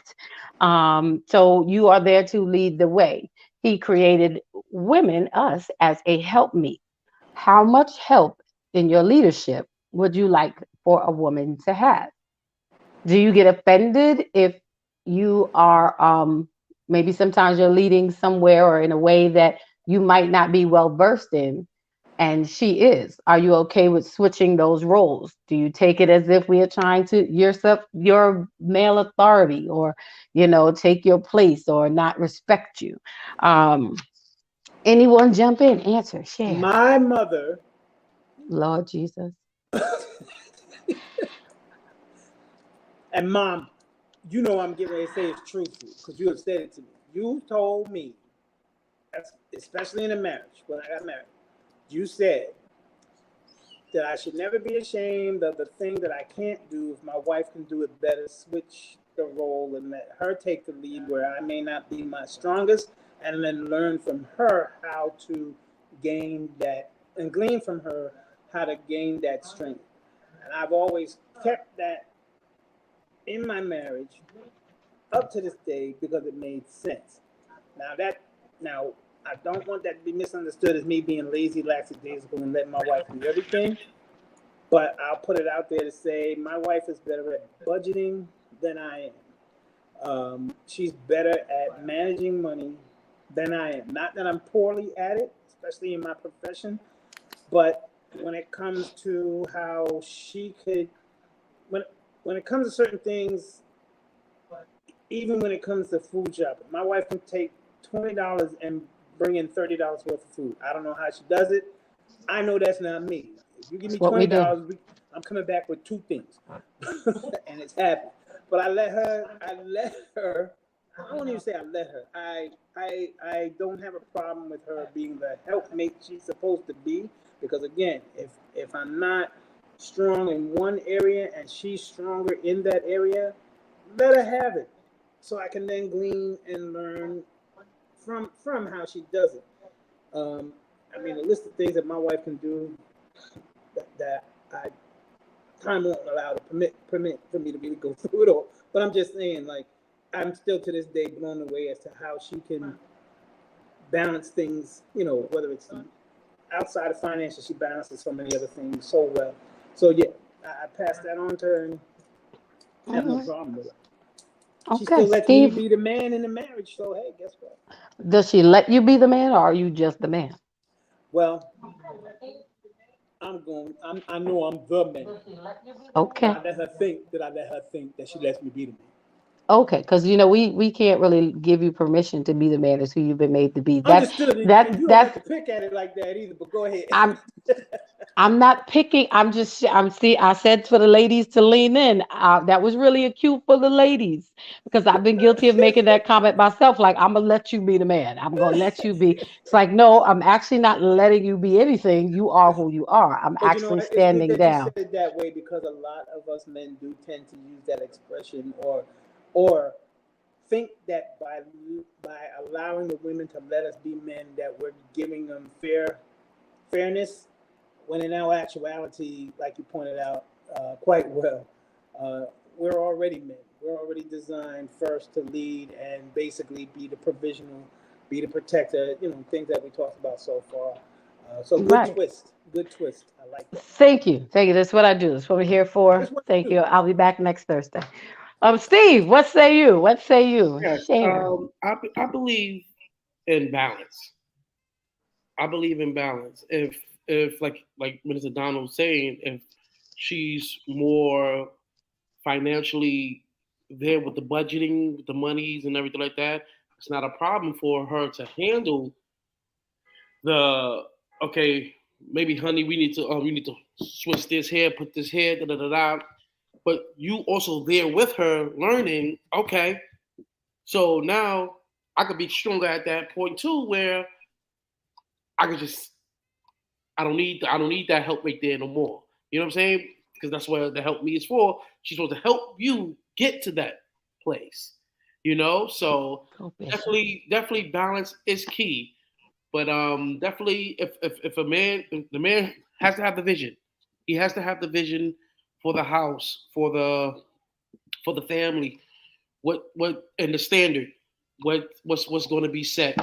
So you are there to lead the way. He created women, us, as a helpmeet. How much help in your leadership would you like for a woman to have? Do you get offended if you are, maybe sometimes you're leading somewhere or in a way that you might not be well versed in, and she is? Are you okay with switching those roles? Do you take it as if we are trying to usurp your male authority, or take your place, or not respect you? um Anyone jump in, answer, share. My mother Lord Jesus. and mom, you know I'm getting ready to say it's truthful because you have said it to me. You told me, especially in a marriage, when I got married, you said that I should never be ashamed of the thing that I can't do. If my wife can do it better, switch the role and let her take the lead where I may not be my strongest, and then learn from her how to gain that and glean from her how to gain that strength. And I've always kept that in my marriage up to this day because it made sense. Now I don't want that to be misunderstood as me being lazy, lackadaisical, and letting my wife do everything. But I'll put it out there to say my wife is better at budgeting than I am. She's better at managing money than I am. Not that I'm poorly at it, especially in my profession, but when it comes to how she could, when when it comes to certain things, even when it comes to food shopping, my wife can take $20 and bring in $30 worth of food. I don't know how she does it. I know that's not me. If you give That's me what we do. $20, I'm coming back with two things, and it's happy. But I let her. I let her. I won't even say I let her. I don't have a problem with her being the helpmate she's supposed to be, because again, if I'm not strong in one area and she's stronger in that area, let her have it, so I can then glean and learn from how she does it. Um, I mean, a list of things that my wife can do that I time won't allow to permit for me to really go through it all. But I'm just saying, like, I'm still to this day blown away as to how she can balance things. You know, whether it's outside of finances, she balances so many other things so well. So yeah, I pass that on to her and have no Mhm. problem with it. She Okay, still lets me Steve, be the man in the marriage. So hey, guess what? does she let you be the man or are you just the man? Well, I know I'm the man, but Okay. I let her think that she lets me be the man. Okay, because we can't really give you permission to be the man as who you've been made to be. That Understood, and that you don't have that's to pick at it like that either. But go ahead. I'm I'm not picking. I said for the ladies to lean in. That was really a cue for the ladies because I've been guilty of making that comment myself. Like, I'm gonna let you be the man. I'm gonna let you be. It's like, no, I'm actually not letting you be anything. You are who you are. I'm But you know actually what? It's good standing that you said down. it that way, because a lot of us men do tend to use that expression, or think that by allowing the women to let us be men, that we're giving them fairness, when in our actuality, like you pointed out quite well, uh, we're already men. We're already designed first to lead and basically be the provisional, be the protector. You know, things that we talked about so far. So good Right. twist. Good twist. I like that. Thank you. Thank you. That's what I do. That's what we're here for. That's what Thank you you. do. I'll be back next Thursday. Steve, what say you? What say you? Yes, Share. I believe in balance. I believe in balance. If like Minister Donald was saying, if she's more financially there with the budgeting, with the monies and everything like that, it's not a problem for her to handle the okay. Maybe, honey, we need to switch this here, put this here, da da da da. But you also there with her, learning. Okay, so now I could be stronger at that point too, where I could just I don't need that help right there no more. You know what I'm saying? Because that's what the help me is for. She's supposed to help you get to that place. You know, so Go Bishop. definitely balance is key. But definitely if a man if the man has to have the vision. He has to have the vision for the house, for the family, what and the standard, what's going to be set.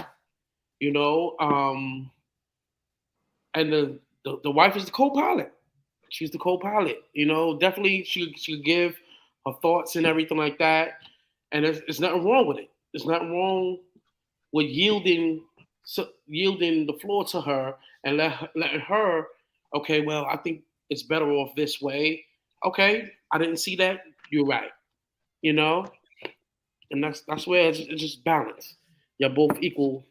You know, and the wife is the co-pilot. She's the co-pilot. You know, definitely she give her thoughts and everything like that, and there's nothing wrong with it. There's nothing wrong with yielding the floor to her and letting her. Okay, well, I think it's better off this way. Okay, I didn't see that. You're right. You know, and that's where it's just balance. You're both equal,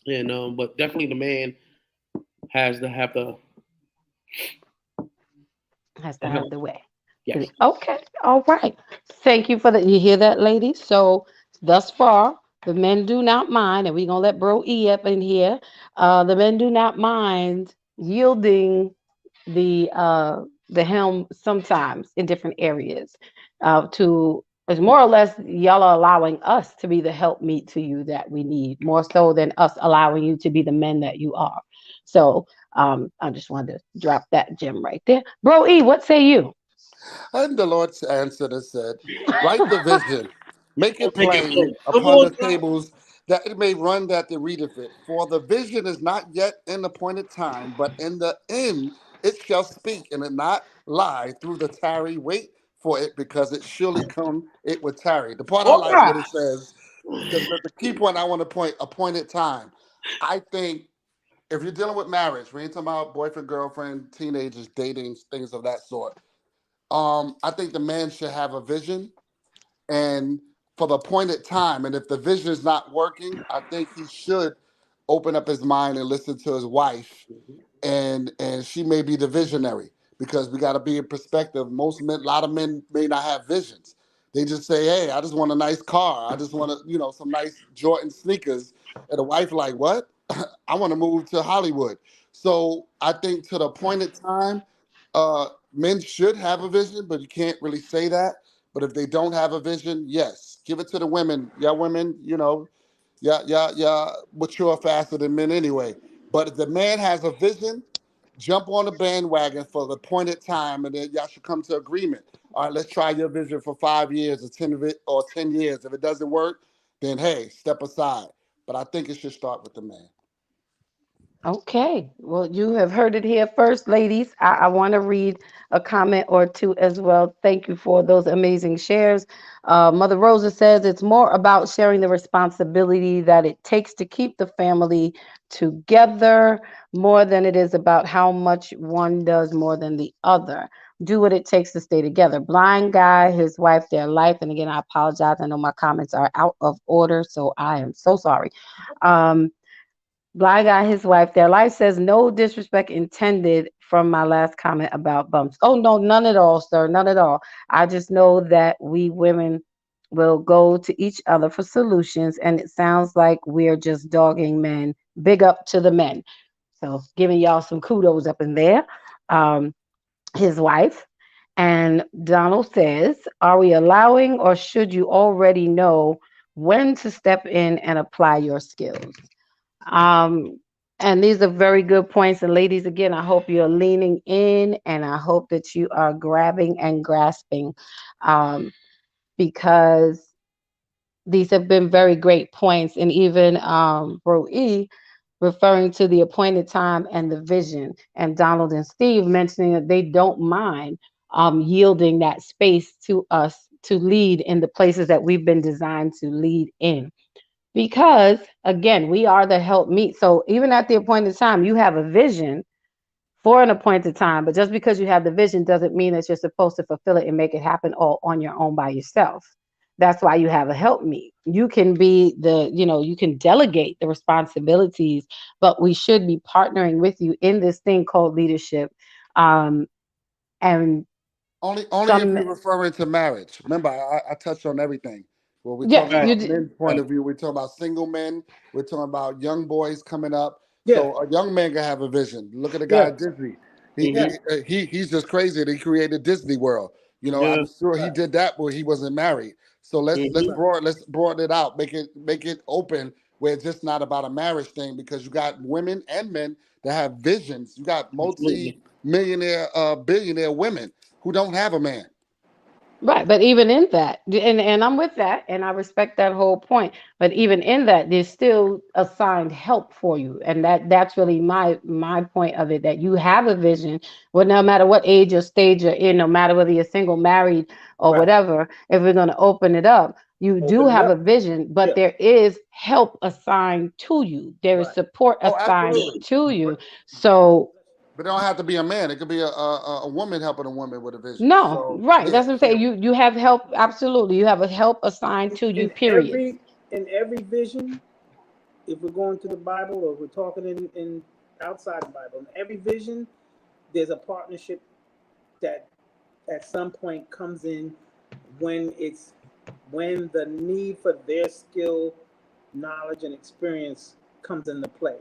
and but definitely the man has to have Has to the have help. the way. Yes. Okay. All right. Thank you for that. You hear that, ladies? So thus far, the men do not mind, and we're gonna let Bro E up in here. The men do not mind yielding the helm sometimes in different areas. To It's more or less y'all are allowing us to be the help meet to you that we need, more so than us allowing you to be the men that you are. So I just wanted to drop that gem right there. Bro E, what say you? And the Lord answered and said, write the vision, make it Make it plain plain. Come upon on, the now. tables, that it may run that the readeth it. For the vision is not yet in appointed time, but in the end it shall speak and it not lie through the tarry. Wait for it because it surely come it would tarry. The part I Oh like God. what it says, the key point I want to point appointed time. I think if you're dealing with marriage, we ain't talking about boyfriend, girlfriend, teenagers, dating, things of that sort. I think the man should have a vision and for the appointed time. And if the vision is not working, I think he should open up his mind and listen to his wife, and she may be the visionary because we got to be in perspective. Most men, a lot of men may not have visions. They just say, "Hey, I just want a nice car. I just want to, some nice Jordan sneakers." And the wife like, "What? I want to move to Hollywood." So I think to the appointed time, men should have a vision, but you can't really say that. But if they don't have a vision, yes, give it to the women. Yeah, women, yeah, mature faster than men anyway. But if the man has a vision, jump on the bandwagon for the appointed time, and then y'all should come to agreement. All right, let's try your vision for 5 years or 10 years. If it doesn't work, then hey, step aside. But I think it should start with the man. Okay, well, you have heard it here first, ladies. I want to read a comment or two as well. Thank you for those amazing shares. Mother Rosa says it's more about sharing the responsibility that it takes to keep the family together more than it is about how much one does more than the other. Do what it takes to stay together. Blind guy, his wife, their life. And again, I apologize. I know my comments are out of order, so I am so sorry. Um, Bly got his wife there. Life says no disrespect intended from my last comment about bumps. Oh no, none at all, sir. None at all. I just know that we women will go to each other for solutions, and it sounds like we're just dogging men. Big up to the men. So giving y'all some kudos up in there. Um, his wife. And Donald says, are we allowing or should you already know when to step in and apply your skills? Um, and these are very good points. And ladies, again, I hope you're leaning in and I hope that you are grabbing and grasping because these have been very great points. And even Bro E referring to the appointed time and the vision, and Donald and Steve mentioning that they don't mind yielding that space to us to lead in the places that we've been designed to lead in because again we are the help meet, so even at the appointed time you have a vision for an appointed time, but just because you have the vision doesn't mean that you're supposed to fulfill it and make it happen all on your own by yourself. That's why you have a help meet. You can be you can delegate the responsibilities, but we should be partnering with you in this thing called leadership. Um and Only if some you're referring to marriage. Remember, I touched on everything. Well, we're talking yes Right. you about d- men's point of view. We're talking about single men. We're talking about young boys coming up. Yeah, So a young man can have a vision. Look at the guy yeah, at Disney. yeah. He's just crazy that he created Disney World. Yeah. I'm sure he Right, did that where he wasn't married. So Mm-hmm. right. let's broaden it out. Make it open where it's just not about a marriage thing because you got women and men that have visions. You got Absolutely. multi-millionaire, billionaire women who don't have a man. Right, but even in that, and I'm with that, and I respect that whole point. But even in that, there's still assigned help for you, and that's really my point of it. That you have a vision, well, no matter what age or stage you're in, no matter whether you're single, married, or Right. whatever. If we're going to open it up, you do Open it have a up. vision, but Yeah. there is help assigned to you. There is Right. support Oh, assigned absolutely. to But you. So but it don't have to be a man. It could be a woman helping a woman with a vision. no, So right. yeah. That's what I'm saying. So You have help. Absolutely, you have a help assigned to you. In Period. every vision, if we're going to the Bible or we're talking in outside the Bible, in every vision, there's a partnership that at some point comes in when it's when the need for their skill, knowledge, and experience comes into play.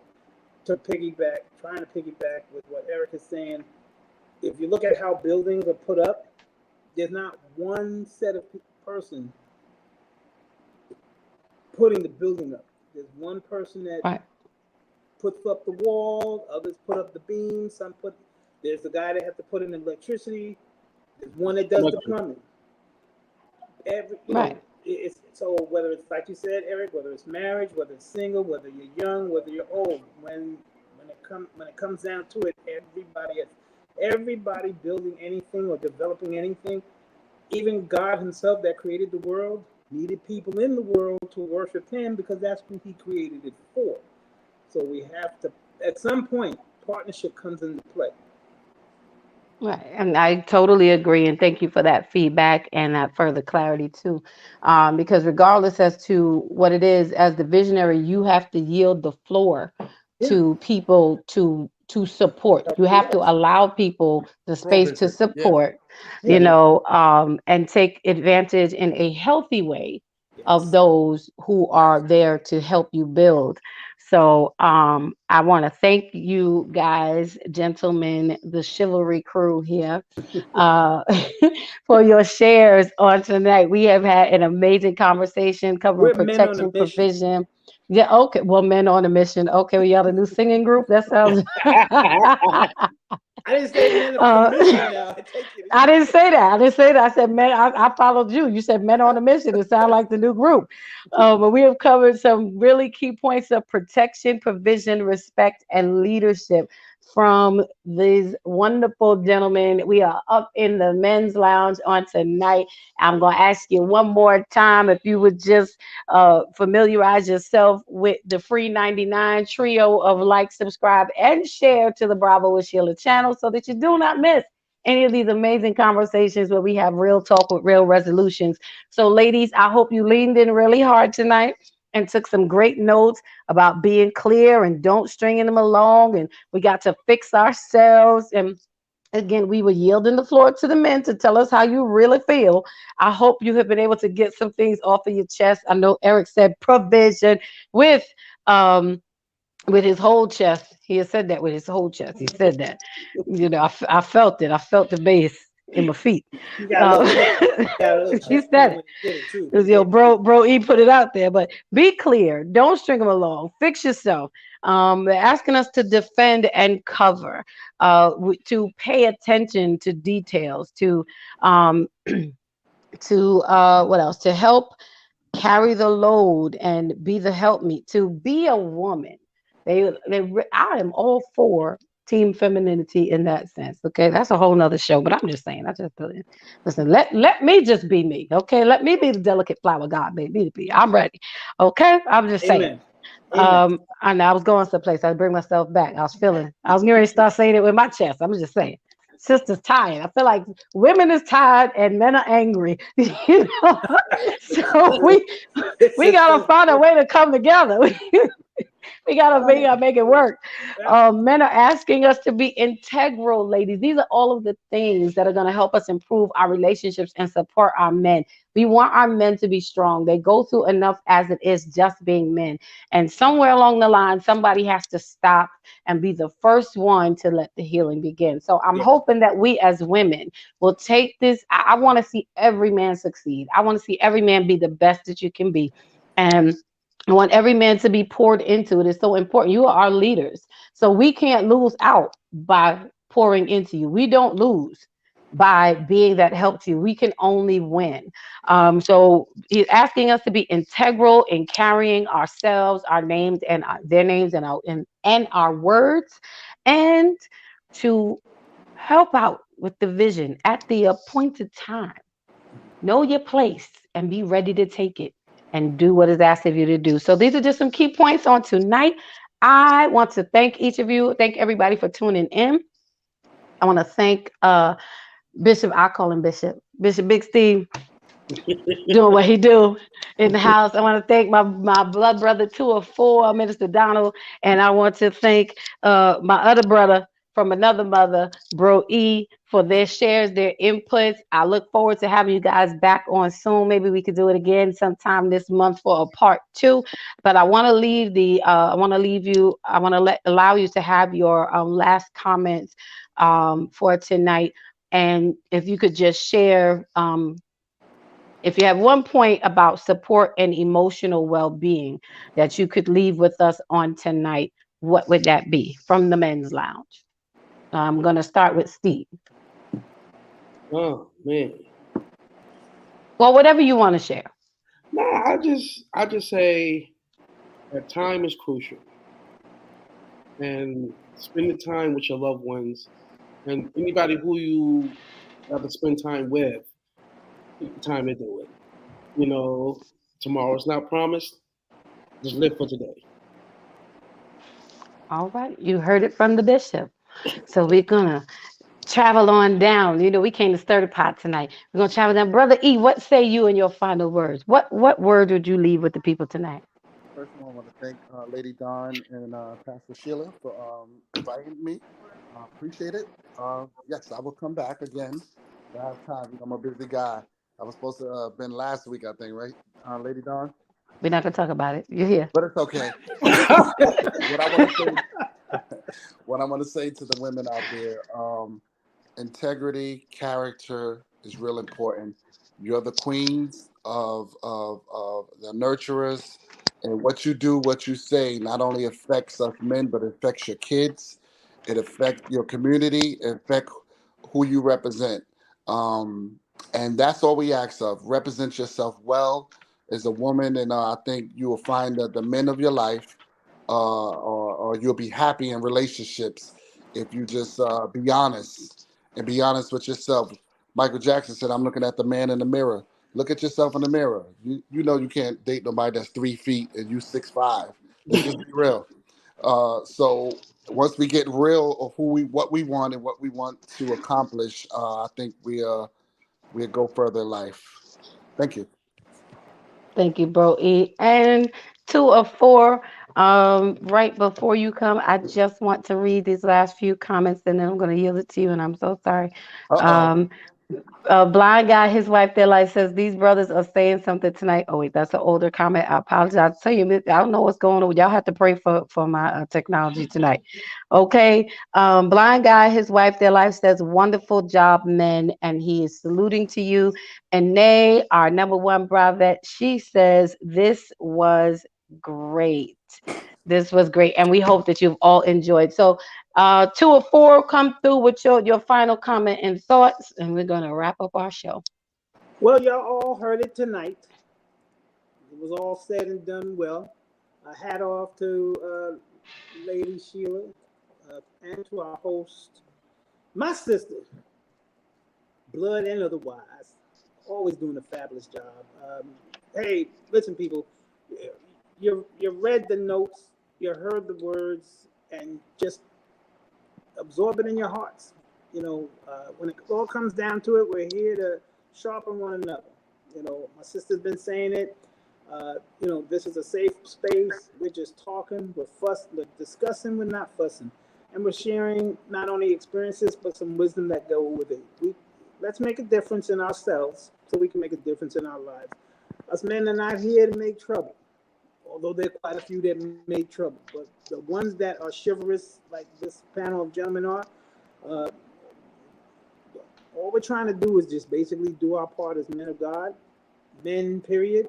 Trying to piggyback with what Eric is saying, if you look at how buildings are put up, there's not one set of person putting the building up. There's one person that Right. puts up the wall, others put up the beams, there's the guy that has to put in the electricity, there's one that does the Much. plumbing. Right. It's so whether it's like you said, Eric, whether it's marriage, whether it's single, whether you're young, whether you're old, when it comes down to it, everybody building anything or developing anything Even God himself that created the world needed people in the world to worship him because that's who he created it for. So we have to, at some point, partnership comes into play. Right. And I totally agree. And thank you for that feedback and that further clarity too. Because regardless as to what it is, as the visionary, you have to yield the floor Yeah. to people to support. You have to Yes. allow people the space to Provision. Yeah. support, Yeah. and take advantage in a healthy way of Yes. those who are there to help you build. So I want to thank you guys, gentlemen, the chivalry crew here, uh, for your shares on tonight. We have had an amazing conversation covering We're men on a protection, mission. provision. Yeah, okay. Well, men on a mission. Okay, we got a new singing group. That sounds. I didn't say men of uh, commission now. I take it. I didn't say that. I didn't say that. I said men. I followed you. You said men on a mission. It sounded like the new group. But we have covered some really key points of protection, provision, respect, and leadership from these wonderful gentlemen. We are up in the men's lounge on tonight. I'm going to ask you one more time if you would just familiarize yourself with the free 99 trio of like, subscribe, and share to the Bravo with Sheila channel so that you do not miss any of these amazing conversations where we have real talk with real resolutions. So, ladies, I hope you leaned in really hard tonight and took some great notes about being clear and don't stringing them along. And we got to fix ourselves. And again, we were yielding the floor to the men to tell us how you really feel. I hope you have been able to get some things off of your chest. I know Eric said provision with um with his whole chest. He has said that with his whole chest. He said that. I felt it. I felt the bass in my feet. You got a Uh, little chest. You got a little he chest said pain it. when you did it too. Because bro, he put it out there. But be clear. Don't string them along. Fix yourself. They're asking us to defend and cover, to pay attention to details, um, to what else? To help carry the load and be the helpmeet, to be a woman. I am all for team femininity in that sense. Okay, that's a whole nother show, but I'm just saying. I just listen. Let me just be me. Okay, let me be the delicate flower God made me to be. I'm ready. Okay, I'm just saying. Amen. Amen. I know I was going someplace. I bring myself back. I was going to start saying it with my chest. I'm just saying. Sister's tired. I feel like women is tired and men are angry. So we gotta find a way to come together. We gotta make it work. Men are asking us to be integral, ladies. These are all of the things that are going to help us improve our relationships and support our men. We want our men to be strong. They go through enough as it is just being men. And somewhere along the line, somebody has to stop and be the first one to let the healing begin. So I'm hoping that we as women will take this. I want to see every man succeed. I want to see every man be the best that you can be. And I want every man to be poured into. It is so important. You are our leaders. So we can't lose out by pouring into you. We don't lose by being that help to you. We can only win. So he's asking us to be integral in carrying ourselves, our names, and their names, and our words, and to help out with the vision at the appointed time. Know your place and be ready to take it and do what is asked of you to do. So these are just some key points on tonight. I want to thank each of you. Thank everybody for tuning in. I want to thank Bishop. I call him Bishop Big Steve, doing what he do in the house. I want to thank my blood brother 204, Minister Donald, and I want to thank my other brother from another mother, Bro E, for their shares, their inputs. I look forward to having you guys back on soon. Maybe we could do it again sometime this month for a part 2. But I want to leave I want to allow you to have your last comments for tonight. And if you could just share, if you have one point about support and emotional well-being that you could leave with us on tonight, what would that be from the men's lounge? I'm going to start with Steve. Oh man. Well, whatever you want to share. Nah, I just say that time is crucial, and spend the time with your loved ones and anybody who you have to spend time with. Take the time to do it. You know, tomorrow's not promised. Just live for today. All right, you heard it from the bishop. So we're gonna travel on down. You know, we came to stir the pot tonight. We're gonna travel down. Brother E, what say you in your final words? What word would you leave with the people tonight? First of all, I want to thank Lady Dawn and Pastor Sheila for inviting me. Appreciate it. Yes, I will come back again. I have time. I'm a busy guy. I was supposed to been last week, I think, right, Lady Dawn? We're not gonna talk about it. You're here. But it's okay. What I want to say, what I want to say to the women out there, integrity, character is real important. You're the queens of the nurturers, and what you do, what you say, not only affects us men, but it affects your kids. It affects your community. It affects who you represent. Um, and that's all we ask of. Represent yourself well as a woman, and I think you will find that the men of your life, or you'll be happy in relationships if you just be honest and be honest with yourself. Michael Jackson said, "I'm looking at the man in the mirror." Look at yourself in the mirror. You know you can't date nobody that's 3 feet and you 6'5". Let's just be real. So once we get real of who we what we want and what we want to accomplish, I think we'll go further in life. Thank you. Thank you, bro E. And 2 of 4. Right before you come, I just want to read these last few comments, and then I'm going to yield it to you. And I'm so sorry. Uh oh. Um, a blind guy, his wife, their life says these brothers are saying something tonight. Oh wait, that's an older comment. I apologize. Tell you, I don't know what's going on. Y'all have to pray for my technology tonight. Okay. Blind guy, his wife, their life says wonderful job, men, and he is saluting to you. And Nay, our number one bravette, she says this was great. This was great, and we hope that you've all enjoyed. So 2 of 4, come through with your final comment and thoughts, and we're gonna wrap up our show. Well, y'all all heard it tonight. It was all said and done well. A hat off to Lady Sheila and to our host, my sister, blood and otherwise, always doing a fabulous job. Hey, listen, people, you read the notes, you heard the words, and just absorb it in your hearts. When it all comes down to it, we're here to sharpen one another. My sister's been saying it. This is a safe space. We're just talking, we're discussing, we're not fussing. And we're sharing not only experiences, but some wisdom that go with it. Let's make a difference in ourselves so we can make a difference in our lives. Us men are not here to make trouble, although there are quite a few that make trouble. But the ones that are chivalrous, like this panel of gentlemen are, uh, all we're trying to do is just basically do our part as men of God, men, period.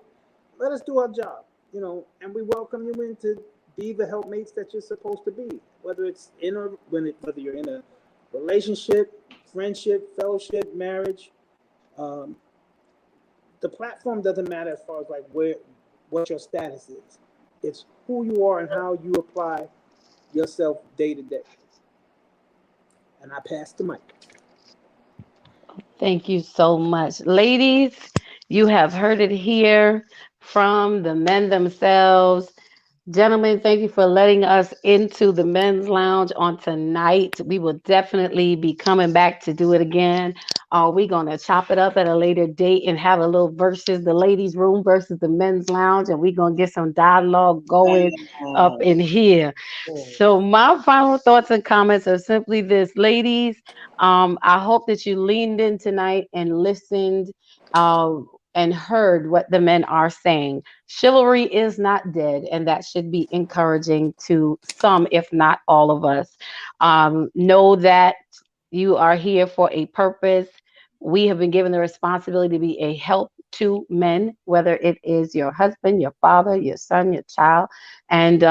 Let us do our job, and we welcome you in to be the helpmates that you're supposed to be, whether it's whether you're in a relationship, friendship, fellowship, marriage. Um, the platform doesn't matter as far as like what your status is. It's who you are and how you apply yourself day to day. And I pass the mic. Thank you so much. Ladies, you have heard it here from the men themselves. Gentlemen, thank you for letting us into the men's lounge on tonight. We will definitely be coming back to do it again. We're going to chop it up at a later date and have a little versus the ladies' room versus the men's lounge, and we're going to get some dialogue going up in here. So, my final thoughts and comments are simply this, ladies. I hope that you leaned in tonight and listened. And heard what the men are saying. Chivalry is not dead, and that should be encouraging to some, if not all of us. Know that you are here for a purpose. We have been given the responsibility to be a help to men, whether it is your husband, your father, your son, your child. And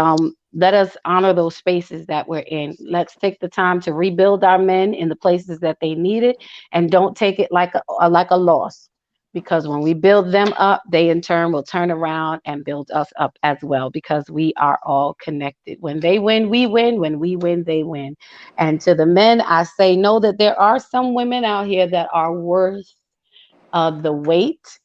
let us honor those spaces that we're in. Let's take the time to rebuild our men in the places that they need it, and don't take it like a loss, because when we build them up, they in turn will turn around and build us up as well, because we are all connected. When they win, we win. When we win, they win. And to the men, I say, know that there are some women out here that are worth the weight,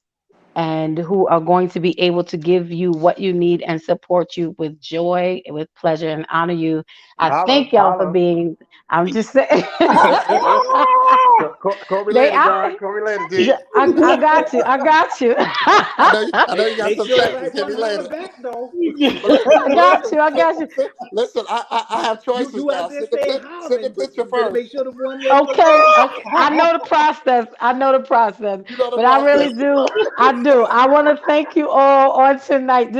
and who are going to be able to give you what you need and support you with joy, with pleasure, and honor you. I Holla, thank y'all for holla. being, I'm just saying. Call me they later, I, John. Call me later, G. I got you. I got you. I know you got Make some sure seconds. Hit everyone me holler later. back though. I got you. I got you. Listen, I have choices You now. out there saying Send the hollering, but picture you better first. make sure the one that Okay, back. okay. I know the process. I know the process. You know the But I process. really do. I do. I want to thank you all on tonight.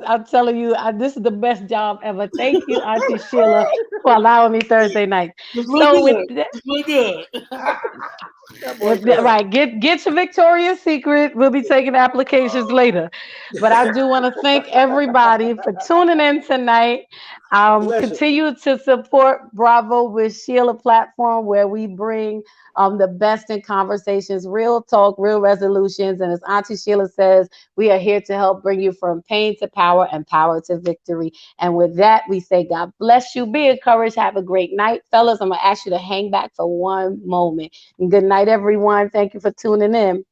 I'm telling you, this is the best job ever. Thank you, Auntie Sheila, for allowing me Thursday night. Just look So good. Just look good. That boy good. right, get your Victoria's Secret. We'll be taking applications later. But I do want to thank everybody for tuning in tonight. Pleasure. Continue to support Bravo with Sheila platform, where we bring the best in conversations, real talk, real resolutions. And as Auntie Sheila says, we are here to help bring you from pain to power and power to victory. And with that, we say, God bless you. Be encouraged. Have a great night. Fellas, I'm going to ask you to hang back for one moment. And good night, everyone. Thank you for tuning in.